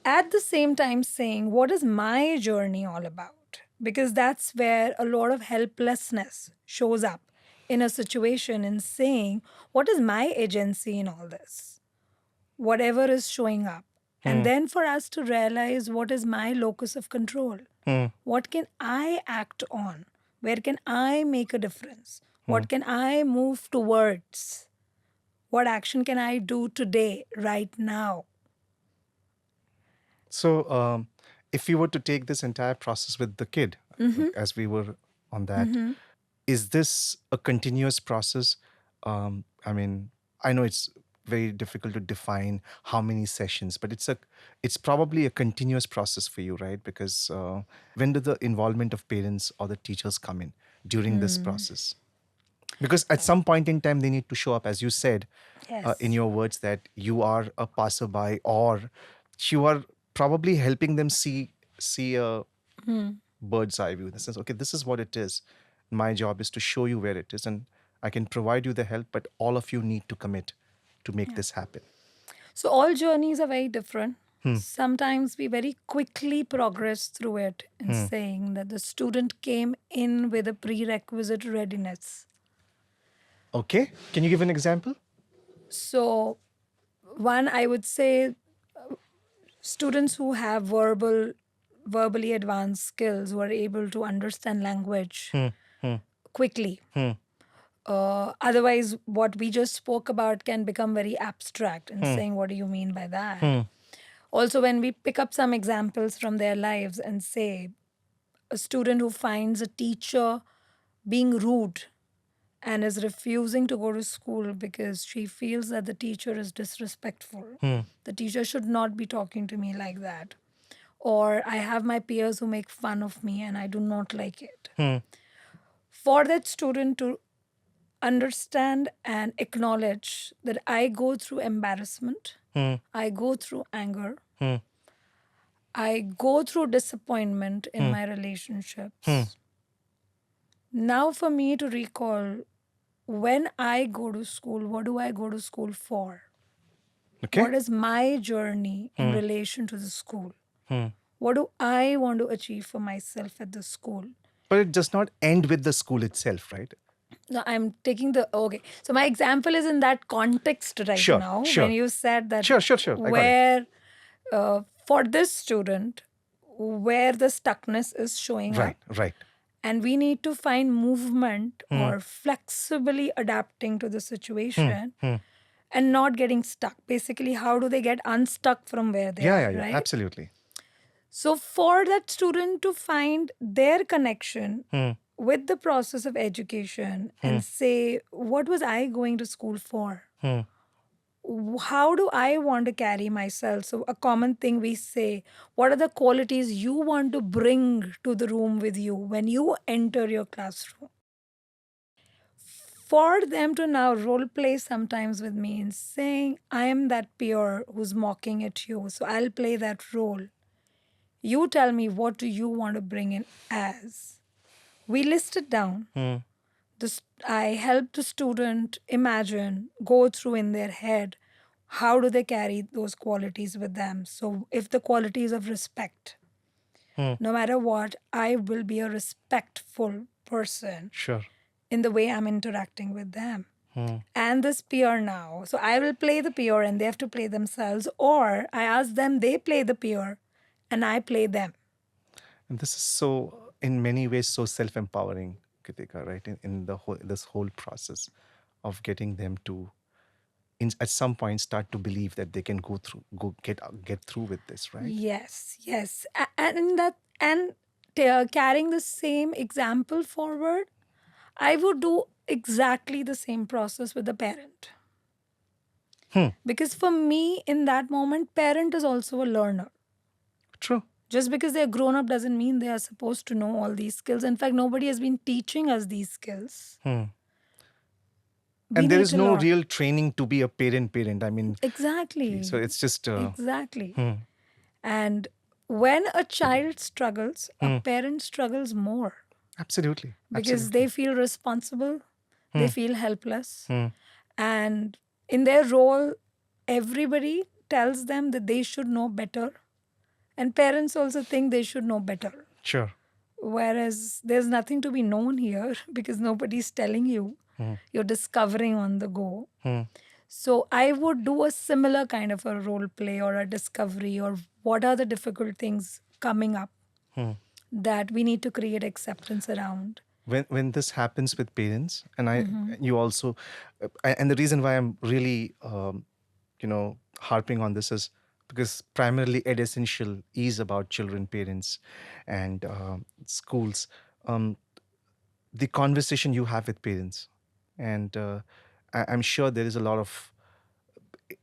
At the same time, saying, what is my journey all about? Because that's where a lot of helplessness shows up in a situation, in saying, what is my agency in all this? Whatever is showing up. And then for us to realize what is my locus of control? What can I act on? Where can I make a difference? What can I move towards? What action can I do today, right now? So, if you were to take this entire process with the kid, as we were on that, is this a continuous process? I mean, I know it's very difficult to define how many sessions, but it's probably a continuous process for you, right? Because when do the involvement of parents or the teachers come in during this process? Because at some point in time, they need to show up, as you said, Yes. in your words, that you are a passerby, or you are probably helping them see a bird's eye view. In the sense, okay, this is what it is. My job is to show you where it is, and I can provide you the help, but all of you need to commit to make this happen. So all journeys are very different. Sometimes we very quickly progress through it in saying that the student came in with a prerequisite readiness. Okay, can you give an example? So, one, I would say students who have verbally advanced skills, who are able to understand language quickly. Otherwise, what we just spoke about can become very abstract in saying, what do you mean by that? Also, when we pick up some examples from their lives and say, a student who finds a teacher being rude and is refusing to go to school because she feels that the teacher is disrespectful. The teacher should not be talking to me like that. Or I have my peers who make fun of me and I do not like it. For that student to understand and acknowledge that I go through embarrassment, I go through anger, I go through disappointment in my relationships. Now, for me to recall, when I go to school, what do I go to school for? Okay. What is my journey in relation to the school? What do I want to achieve for myself at the school? But it does not end with the school itself, right? No, I'm taking the okay. So my example is in that context right Sure, now. sure. When you said that, Sure. I got it. where for this student, where the stuckness is showing Right, up, right. and we need to find movement or flexibly adapting to the situation and not getting stuck. Basically, how do they get unstuck from where they are? Yeah. Right. Absolutely. So, for that student to find their connection with the process of education and say, what was I going to school for? How do I want to carry myself? So, a common thing we say, what are the qualities you want to bring to the room with you when you enter your classroom? For them to now role play sometimes with me in saying, I am that peer who's mocking at you, so I'll play that role. You tell me, what do you want to bring in as? We list it down. I help the student imagine, go through in their head, how do they carry those qualities with them? So if the qualities of respect, no matter what, I will be a respectful person Sure. in the way I'm interacting with them. and this peer now. So I will play the peer and they have to play themselves, or I ask them, they play the peer and I play them. And this is so, in many ways, so self-empowering, Kritika, right? In the whole this whole process of getting them to, at some point, start to believe that they can get through with this, right? Yes, yes. And that, and carrying the same example forward, I would do exactly the same process with the parent. Because for me, in that moment, parent is also a learner. True. Just because they're grown up doesn't mean they are supposed to know all these skills. In fact, nobody has been teaching us these skills. We And there need is to no learn. real training to be a parent. I mean, Exactly. so it's just Exactly. And when a child struggles, a parent struggles more absolutely, because absolutely. they feel responsible, they feel helpless. And in their role, everybody tells them that they should know better. And parents also think they should know better. Sure. Whereas there's nothing to be known here because nobody's telling you. You're discovering on the go. So I would do a similar kind of a role play or a discovery, or what are the difficult things coming up that we need to create acceptance around. When this happens with parents, and you also, and the reason why I'm really harping on this is because primarily Ed Essential is about children, parents, and schools. The conversation you have with parents, and I'm sure there is a lot of,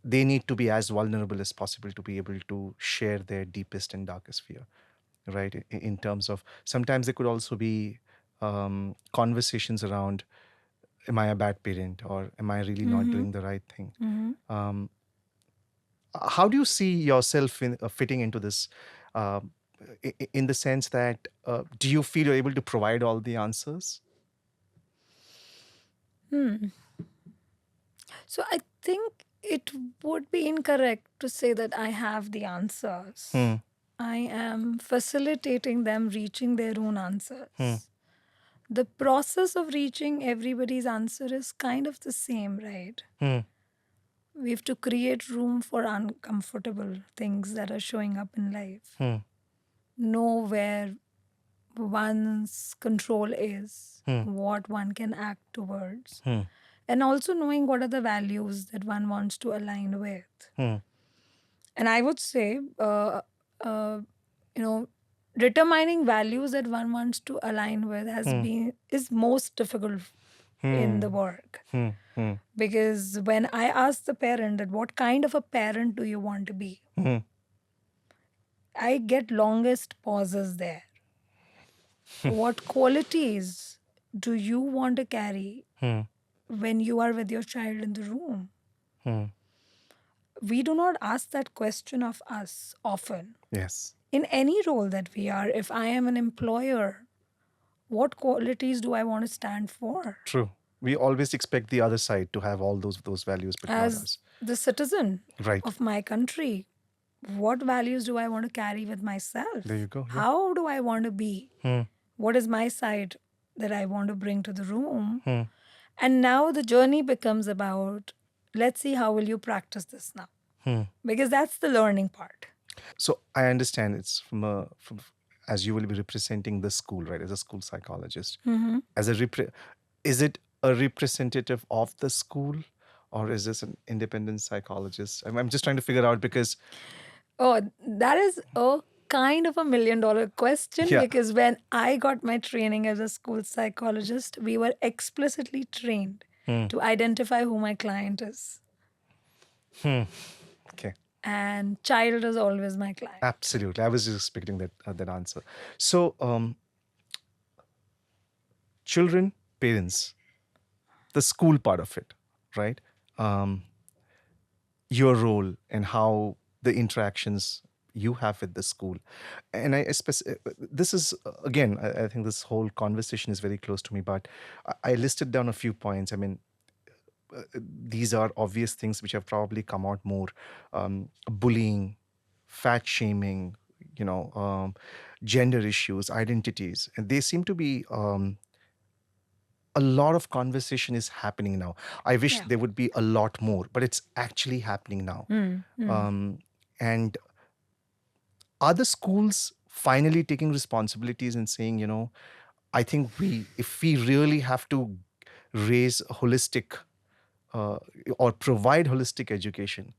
they need to be as vulnerable as possible to be able to share their deepest and darkest fear, right? In terms of, sometimes there could also be conversations around, am I a bad parent, or am I really not doing the right thing? How do you see yourself fitting into this, uh, in the sense that, do you feel you're able to provide all the answers? So I think it would be incorrect to say that I have the answers. I am facilitating them reaching their own answers. The process of reaching everybody's answer is kind of the same, right? We have to create room for uncomfortable things that are showing up in life. Know where one's control is, what one can act towards, and also knowing what are the values that one wants to align with. And I would say, determining values that one wants to align with is most difficult in the work. Because when I ask the parent that what kind of a parent do you want to be, I get longest pauses there. What qualities do you want to carry when you are with your child in the room? We do not ask that question of us often. Yes. In any role that we are, if I am an employer, what qualities do I want to stand for? True. We always expect the other side to have all those values, but not As us. the citizen Right. of my country, what values do I want to carry with myself? There you go. Yeah. How do I want to be? What is my side that I want to bring to the room? And now the journey becomes about, let's see how will you practice this now? Because that's the learning part. So I understand it's from, as you will be representing the school, right? As a school psychologist, as a is it a representative of the school, or is this an independent psychologist? I'm just trying to figure out, because Oh, that is a kind of a $1 million question, Yeah. because when I got my training as a school psychologist, we were explicitly trained to identify who my client is. Okay, And child is always my client. absolutely. I was just expecting that answer. So, children, parents, the school part of it, right? Your role and how the interactions you have with the school. And this is, again, I think this whole conversation is very close to me, but I listed down a few points. I mean, these are obvious things which have probably come out more. Bullying, fat shaming, gender issues, identities, and they seem to be a lot of conversation is happening now. I wish Yeah. there would be a lot more, but it's actually happening now. Um, and are the schools finally taking responsibilities and saying, I think if we really have to raise a holistic uh, or provide holistic education,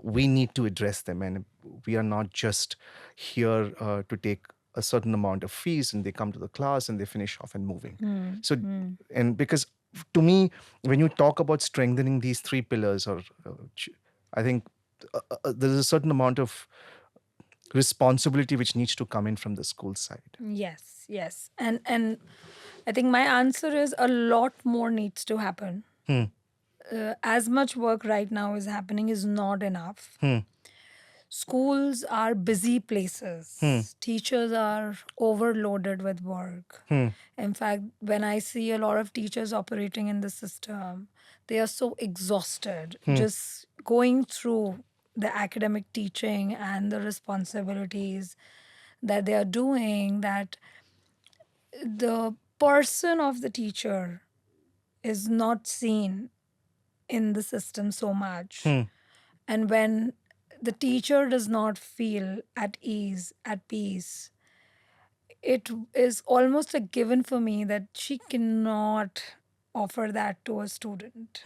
we need to address them. And we are not just here to take a certain amount of fees and they come to the class and they finish off and moving. So, and because to me, when you talk about strengthening these three pillars, I think there's a certain amount of responsibility which needs to come in from the school side. Yes, yes. And I think my answer is a lot more needs to happen. Hmm. As much work right now is happening is not enough. Hmm. Schools are busy places. Teachers are overloaded with work. Hmm. In fact, when I see a lot of teachers operating in the system, they are so exhausted just going through the academic teaching and the responsibilities that they are doing, that the person of the teacher is not seen in the system so much. And when the teacher does not feel at ease, at peace, it is almost a given for me that she cannot offer that to a student.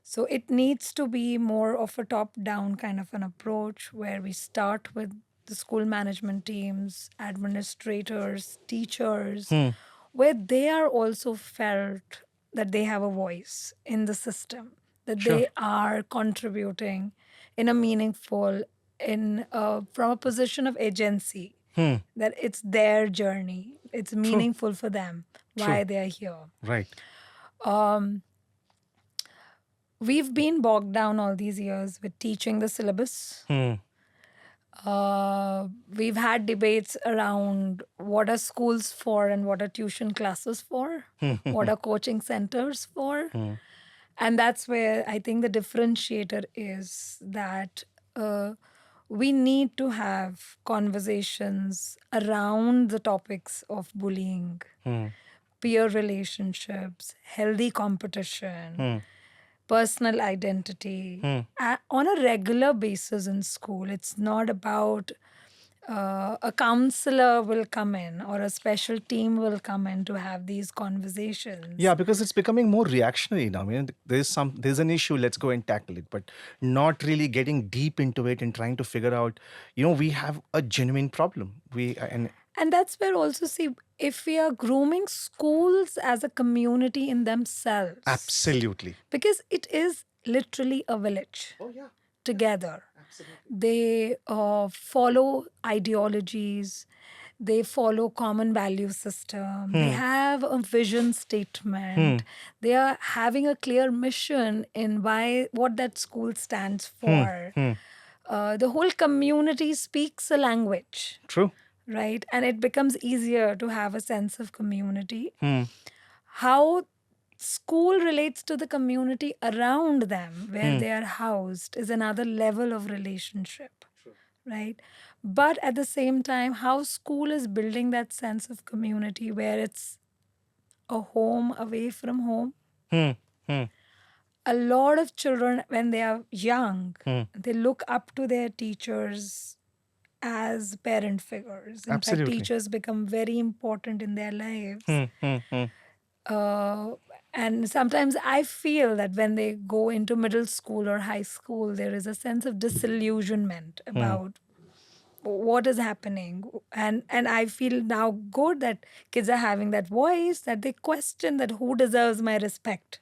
So it needs to be more of a top down kind of an approach where we start with the school management teams, administrators, teachers, where they are also felt that they have a voice in the system, that Sure. they are contributing in a meaningful, from a position of agency, that it's their journey, it's True. meaningful for them True. why they are here. Right. We've been bogged down all these years with teaching the syllabus. We've had debates around what are schools for and what are tuition classes for, what are coaching centers for. And that's where I think the differentiator is that we need to have conversations around the topics of bullying, peer relationships, healthy competition, personal identity on a regular basis in school. It's not about a counselor will come in or a special team will come in to have these conversations. Yeah, because it's becoming more reactionary now. I mean, there's an issue, let's go and tackle it, but not really getting deep into it and trying to figure out, we have a genuine problem. And that's where also see if we are grooming schools as a community in themselves. Absolutely. Because it is literally a village. Oh yeah. Together. They follow ideologies. They follow common value system. They have a vision statement. They are having a clear mission in what that school stands for. The whole community speaks a language. True. Right? And it becomes easier to have a sense of community. How school relates to the community around them where they are housed is another level of relationship. Right? But at the same time, how school is building that sense of community where it's a home away from home. A lot of children, when they are young, they look up to their teachers as parent figures. In fact, Absolutely. teachers become very important in their lives. And sometimes I feel that when they go into middle school or high school, there is a sense of disillusionment about what is happening. And I feel now good that kids are having that voice, that they question that who deserves my respect,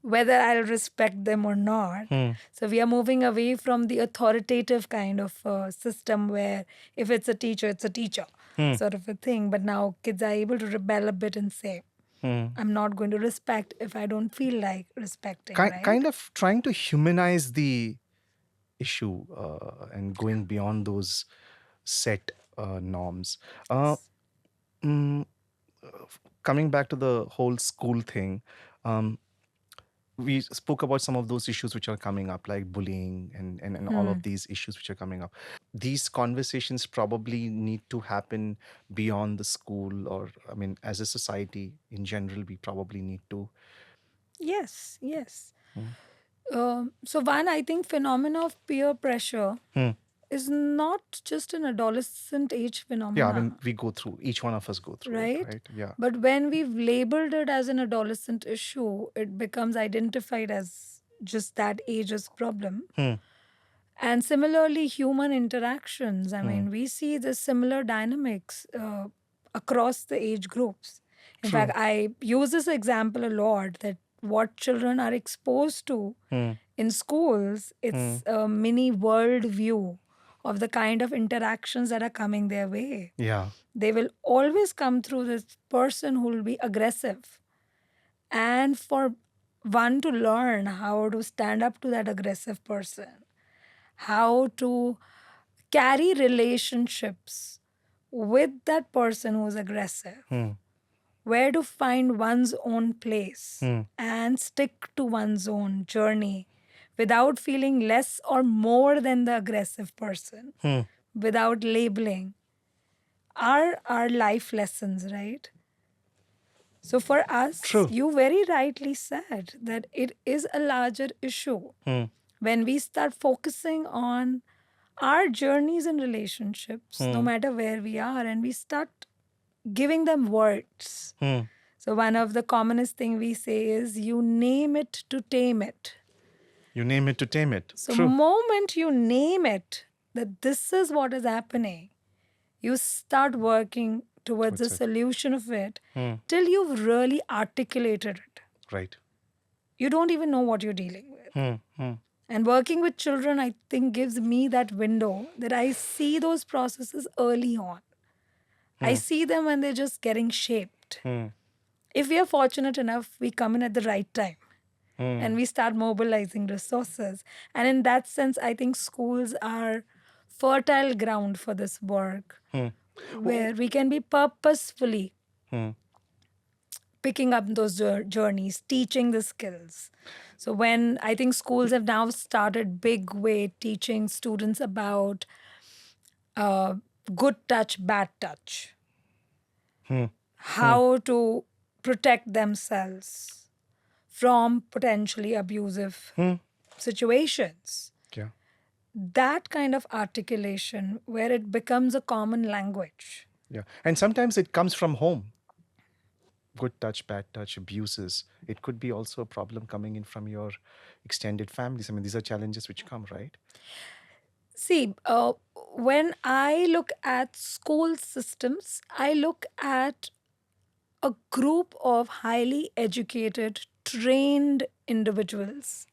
whether I'll respect them or not. So we are moving away from the authoritative kind of system where if it's a teacher, it's a teacher sort of a thing. But now kids are able to rebel a bit and say, I'm not going to respect if I don't feel like respecting. Right? Kind of trying to humanize the issue and going beyond those set norms. Mm, Coming back to the whole school thing, we spoke about some of those issues which are coming up, like bullying and all of these issues which are coming up. These conversations probably need to happen beyond the school, or I mean, as a society in general, we probably need to. Yes, yes. Hmm. So one, I think, phenomena of peer pressure Hmm. is not just an adolescent age Yeah, I phenomena, mean, we go through, each one of us go through it, right? right? Yeah. But when we've labeled it as an adolescent issue, it becomes identified as just that age's problem. Hmm. And similarly, human interactions. I Hmm. mean, we see the similar dynamics across the age groups. In True. fact, I use this example a lot that what children are exposed to Hmm. in schools, it's a mini world view of the kind of interactions that are coming their way. Yeah. They will always come through this person who will be aggressive. And for one to learn how to stand up to that aggressive person, how to carry relationships with that person who's aggressive, Hmm. where to find one's own place Hmm. and stick to one's own journey without feeling less or more than the aggressive person, Hmm. without labeling, are our life lessons, right? So for us, True. you very rightly said that it is a larger issue. Hmm. When we start focusing on our journeys and relationships, no matter where we are, and we start giving them words. Hmm. So one of the commonest thing we say is you name it to tame it. You name it to tame it. So True. moment you name it that this is what is happening, you start working towards the Towards it. solution of it Hmm. till you've really articulated it. Right. You don't even know what you're dealing with. Hmm. Hmm. And working with children, I think, gives me that window that I see those processes early on. I see them when they're just getting shaped. Hmm. If we are fortunate enough, we come in at the right time and we start mobilizing resources. And in that sense, I think schools are fertile ground for this work where we can be purposefully Hmm. picking up those journeys, teaching the skills. So when I think schools have now started big way teaching students about good touch, bad touch, how to protect themselves from potentially abusive situations. Yeah. That kind of articulation where it becomes a common language. Yeah. And sometimes it comes from home. Good touch, bad touch, abuses. It could be also a problem coming in from your extended families. I mean, these are challenges which come, right? See, when I look at school systems, I look at a group of highly educated, trained individuals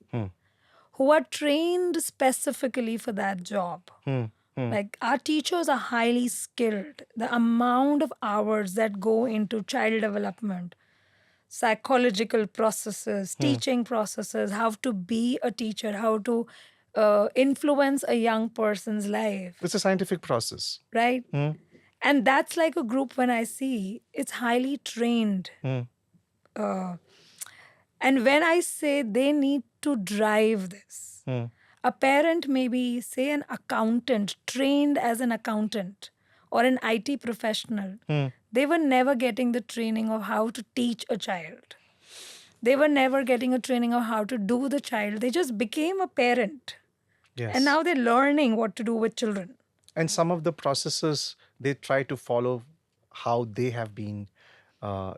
who are trained specifically for that job. Like our teachers are highly skilled. The amount of hours that go into child development, psychological processes, teaching processes, how to be a teacher, how to influence a young person's life, It's a scientific process. right? And that's like a group when I see it's highly trained. And when I say they need to drive this, a parent maybe, say, an accountant trained as an accountant or an IT professional, they were never getting the training of how to teach a child. They were never getting a training of how to do the child. They just became a parent. Yes. And now they're learning what to do with children. And some of the processes, they try to follow how they have been, So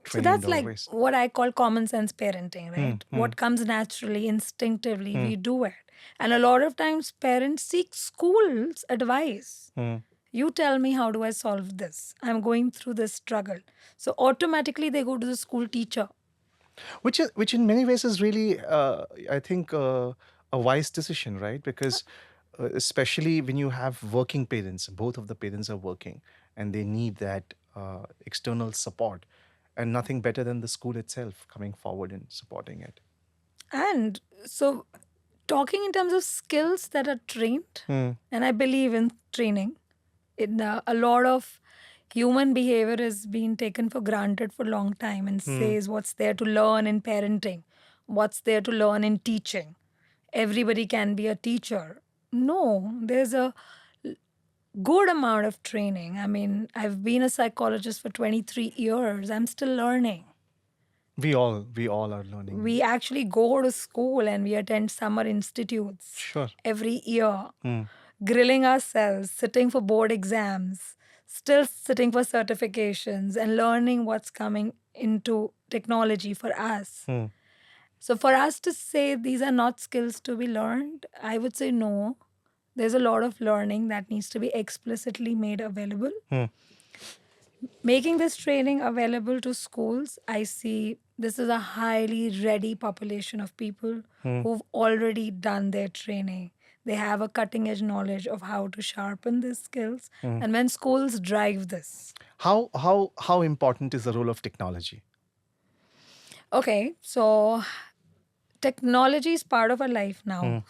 trained that's like always. what I call common sense parenting, right? What comes naturally, instinctively, we do it. And a lot of times parents seek school's advice. You tell me, how do I solve this? I'm going through this struggle. So automatically they go to the school teacher. Which in many ways is really, I think, a wise decision, right? Because especially when you have working parents, both of the parents are working, and they need that external support, and nothing better than the school itself coming forward and supporting it. And so, talking in terms of skills that are trained, and I believe in training, a lot of human behavior has been taken for granted for a long time and says what's there to learn in parenting. what's there to learn in teaching? Everybody can be a teacher. No, there's a good amount of training. I mean, I've been a psychologist for 23 years. I'm still learning. We all are learning. We actually go to school and we attend summer institutes Sure. every year, grilling ourselves, sitting for board exams, still sitting for certifications and learning what's coming into technology for us. So for us to say these are not skills to be learned, I would say no. There's a lot of learning that needs to be explicitly made available. Making this training available to schools, I see this is a highly ready population of people who've already done their training. They have a cutting edge knowledge of how to sharpen these skills. And when schools drive this. How important is the role of technology? Okay, so technology is part of our life now.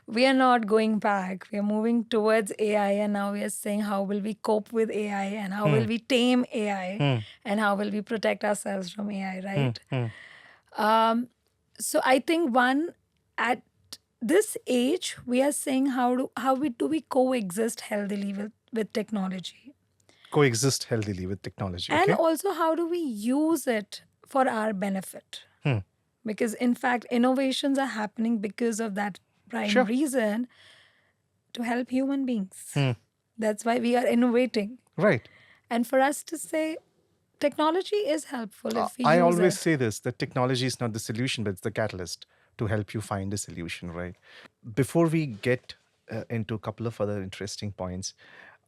We are not going back. We are moving towards AI, and now we are saying how will we cope with AI and how will we tame AI and how will we protect ourselves from AI, right? So I think at this age we are saying how do we coexist healthily with technology, Coexist healthily with technology. and Okay. also how do we use it for our benefit? Because in fact innovations are happening because of that prime Sure. reason, to help human beings. That's why we are innovating. Right. And for us to say technology is helpful if we I use always it. say this, that technology is not the solution, but it's the catalyst to help you find a solution, right? Before we get into a couple of other interesting points,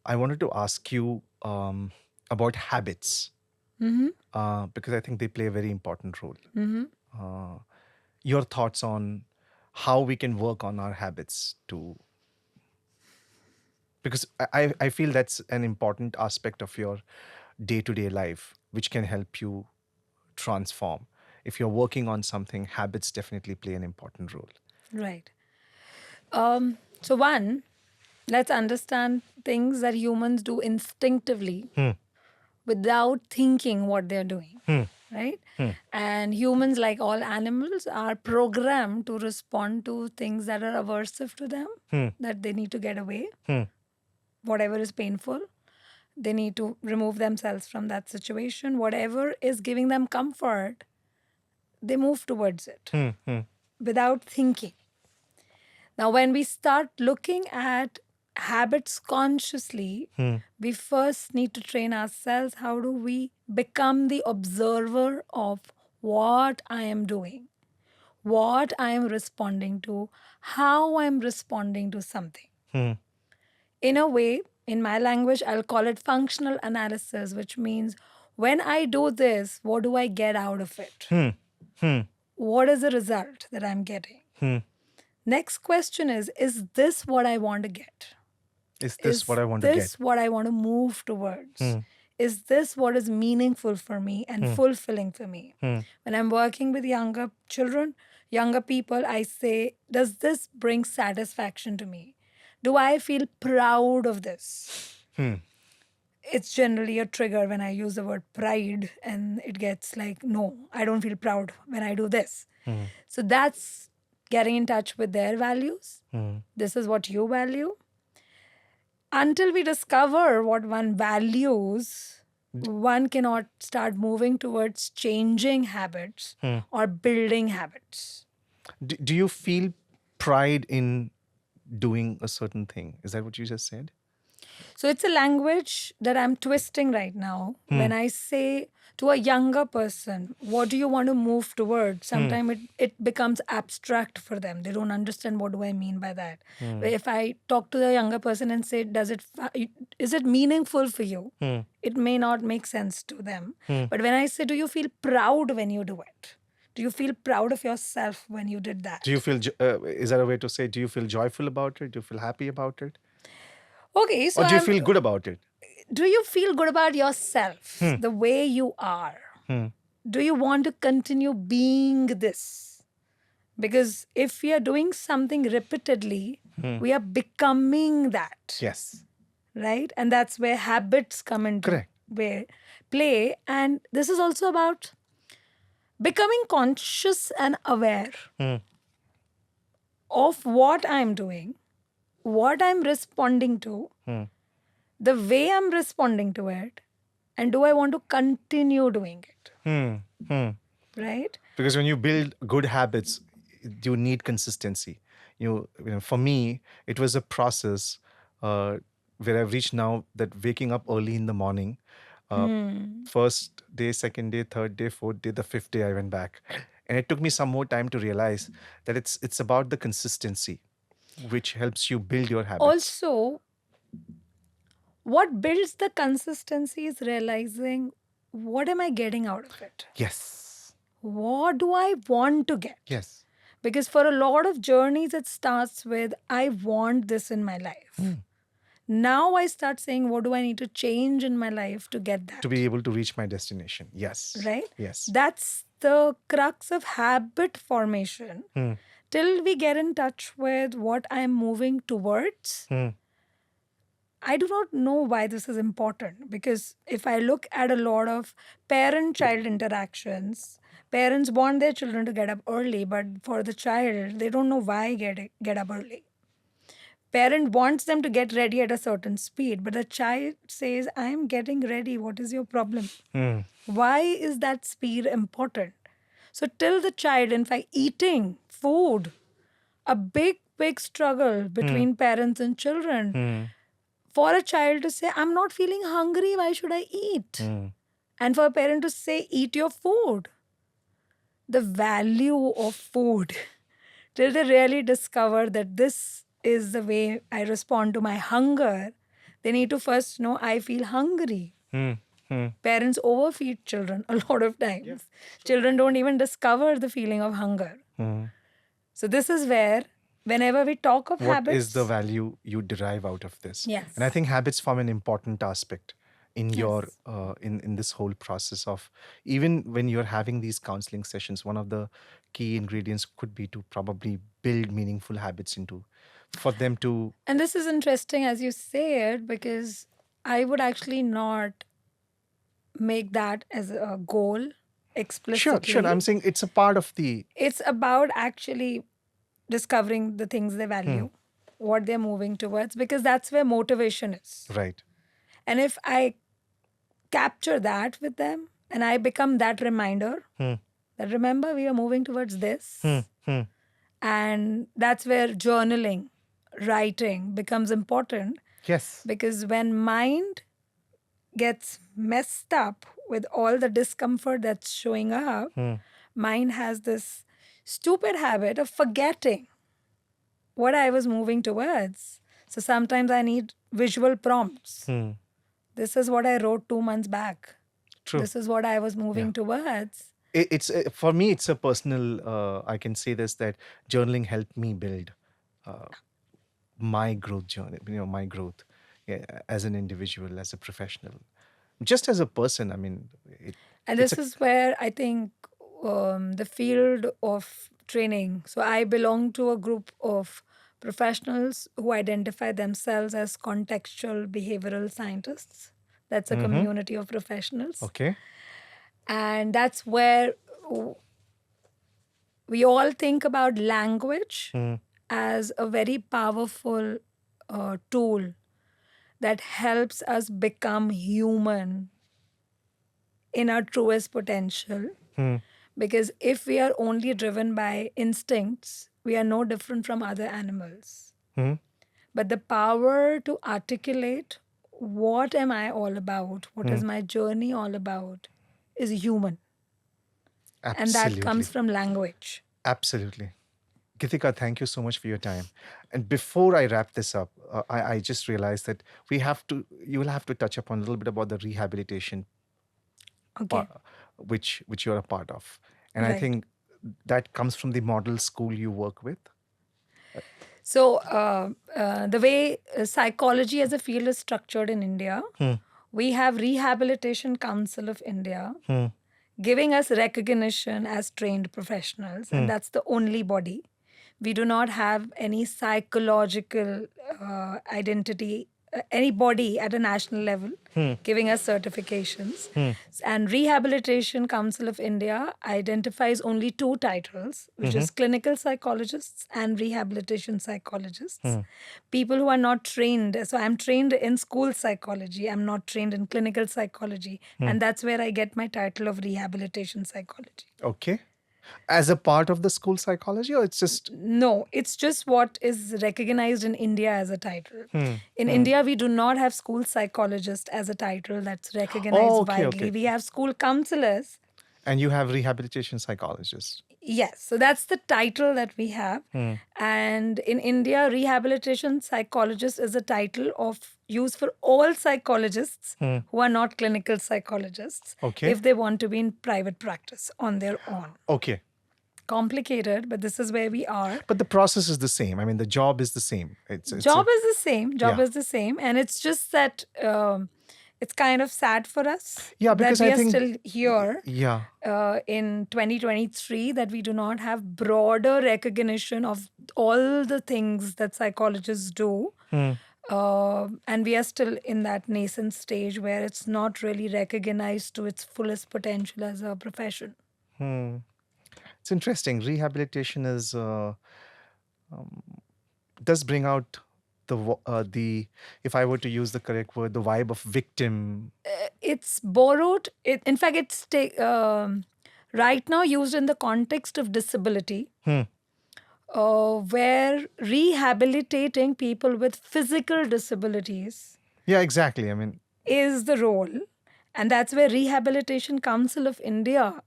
I wanted to ask you about habits, because I think they play a very important role. Your thoughts on how we can work on our habits to, because I feel that's an important aspect of your day-to-day life, which can help you transform. If you're working on something, habits definitely play an important role. Right. So one, let's understand things that humans do instinctively without thinking what they're doing. Right? And humans, like all animals, are programmed to respond to things that are aversive to them, that they need to get away, whatever is painful. They need to remove themselves from that situation. Whatever is giving them comfort, they move towards it without thinking. Now, when we start looking at habits consciously, we first need to train ourselves. How do we become the observer of what I am doing, what I am responding to, how I'm responding to something? In a way, in my language, I'll call it functional analysis, which means when I do this, what do I get out of it? What is the result that I'm getting? Next question is this what I want to get? Is this what I want to Is this get? what I want to move towards? Is this what is meaningful for me and fulfilling for me? When I'm working with younger children, younger people, I say, does this bring satisfaction to me? Do I feel proud of this? It's generally a trigger when I use the word pride, and it gets like, no, I don't feel proud when I do this. So that's getting in touch with their values. This is what you value. Until we discover what one values, one cannot start moving towards changing habits or building habits. Do you feel pride in doing a certain thing? Is that what you just said? So it's a language that I'm twisting right now. When I say to a younger person, what do you want to move towards? Sometimes it becomes abstract for them. They don't understand what do I mean by that. If I talk to the younger person and say, is it meaningful for you? It may not make sense to them. But when I say, do you feel proud when you do it? Do you feel proud of yourself when you did that? Do you feel, is that a way to say, do you feel joyful about it? Do you feel happy about it? Okay, so Or do you feel good about it? do you feel good about yourself, the way you are? Do you want to continue being this? Because if we are doing something repeatedly, we are becoming that. Yes. Right? And that's where habits come into Correct. play. And this is also about becoming conscious and aware of what I'm doing, what I'm responding to, the way I'm responding to it, and do I want to continue doing it? Right? Because when you build good habits, you need consistency. For me, it was a process where I've reached now that waking up early in the morning, first day, second day, third day, fourth day, the fifth day, I went back, and it took me some more time to realize that it's about the consistency, which helps you build your habits. Also, what builds the consistency is realizing what am I getting out of it? Yes. What do I want to get? Yes. Because for a lot of journeys, it starts with, I want this in my life. Now I start saying, what do I need to change in my life to get that? To be able to reach my destination. Yes. Right? Yes. That's the crux of habit formation. Till we get in touch with what I'm moving towards, I do not know why this is important, because if I look at a lot of parent-child interactions, parents want their children to get up early, but for the child, they don't know why get up early. Parent wants them to get ready at a certain speed, but the child says, I'm getting ready. What is your problem? Why is that speed important? So till the child, in fact, eating food, a big struggle between parents and children. For a child to say, I'm not feeling hungry, why should I eat? And for a parent to say, eat your food. The value of food, till they really discover that this is the way I respond to my hunger, they need to first know I feel hungry. Parents overfeed children a lot of times. Children don't even discover the feeling of hunger. So this is where, whenever we talk of What habits, is the value you derive out of this? Yes. And I think habits form an important aspect in your Yes. in this whole process of, even when you're having these counseling sessions, one of the key ingredients could be to probably build meaningful habits into for them to. And this is interesting as you say it, because I would actually not make that as a goal explicitly. Sure. I'm saying it's a part of the. It's about actually discovering the things they value, what they're moving towards, because that's where motivation is. Right. And if I capture that with them and I become that reminder that remember we are moving towards this, and that's where journaling, writing becomes important. Yes. Because when mind gets messed up with all the discomfort that's showing up, mind has this stupid habit of forgetting what I was moving towards. So sometimes I need visual prompts. This is what I wrote 2 months back. True. This is what I was moving towards. It's for me, it's a personal, I can say this, that journaling helped me build my growth journey, my growth as an individual, as a professional, just as a person. I mean, And this is where I think the field of training. So I belong to a group of professionals who identify themselves as contextual behavioral scientists. That's a community of professionals. Okay. And that's where we all think about language as a very powerful tool that helps us become human in our truest potential. Because if we are only driven by instincts, we are no different from other animals. But the power to articulate what am I all about, what is my journey all about, is human. And that comes from language. Absolutely. Gitika, thank you so much for your time. And before I wrap this up, I just realized that you will have to touch upon a little bit about the rehabilitation, Okay. which you're a part of. And I Right. think that comes from the model school you work with. So the way psychology as a field is structured in India, we have Rehabilitation Council of India giving us recognition as trained professionals, and that's the only body. We do not have any psychological identity any body at a national level giving us certifications. And Rehabilitation Council of India identifies only two titles, which is clinical psychologists and rehabilitation psychologists. People who are not trained. So I'm trained in school psychology. I'm not trained in clinical psychology. And that's where I get my title of rehabilitation psychology. Okay. As a part of the school psychology, or it's just No, it's just what is recognized in India as a title. In India, we do not have school psychologist as a title that's recognized Oh, okay, widely. okay. We have school counselors. and you have rehabilitation psychologist. Yes, so that's the title that we have. And in India, rehabilitation psychologist is a title of use for all psychologists who are not clinical psychologists Okay. if they want to be in private practice on their own. Okay. Complicated, but this is where we are. But the process is the same. I mean, the job is the same. It's Job is the same. Job Yeah. is the same. And it's just that it's kind of sad for us Yeah, because that we I are think- still here Yeah. in 2023, that we do not have broader recognition of all the things that psychologists do. And we are still in that nascent stage where it's not really recognized to its fullest potential as a profession. It's interesting. Rehabilitation is does bring out the if I were to use the correct word, the vibe of victim. It's borrowed. In fact, it's right now used in the context of disability, where rehabilitating people with physical disabilities Yeah, exactly. I mean, is the role. And that's where Rehabilitation Council of India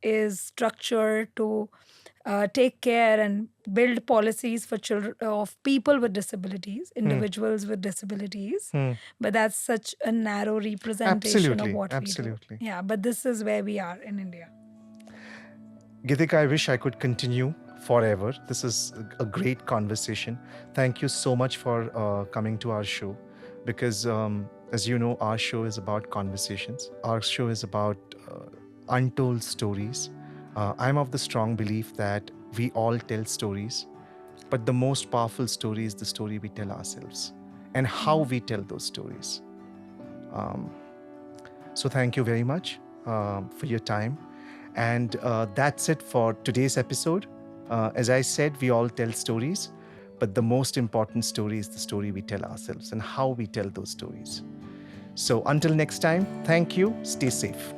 is structured to take care and build policies for children of people with disabilities, individuals with disabilities. But that's such a narrow representation Absolutely, of what absolutely. we do. Yeah, but this is where we are in India. Gitika, I wish I could continue forever. This is a great conversation. Thank you so much for coming to our show, because as you know, our show is about conversations. Our show is about untold stories. I'm of the strong belief that we all tell stories, but the most powerful story is the story we tell ourselves and how we tell those stories. So thank you very much for your time. And that's it for today's episode. As I said, we all tell stories, but the most important story is the story we tell ourselves and how we tell those stories. So until next time, thank you. Stay safe.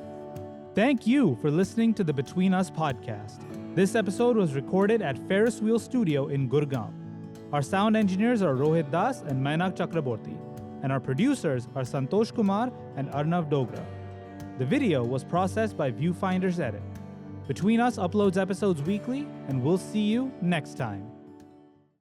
Thank you for listening to the Between Us podcast. This episode was recorded at Ferris Wheel Studio in Gurgaon. Our sound engineers are Rohit Das and Mainak Chakraborty, and our producers are Santosh Kumar and Arnav Dogra. The video was processed by Viewfinder's Edit. Between Us uploads episodes weekly, and we'll see you next time.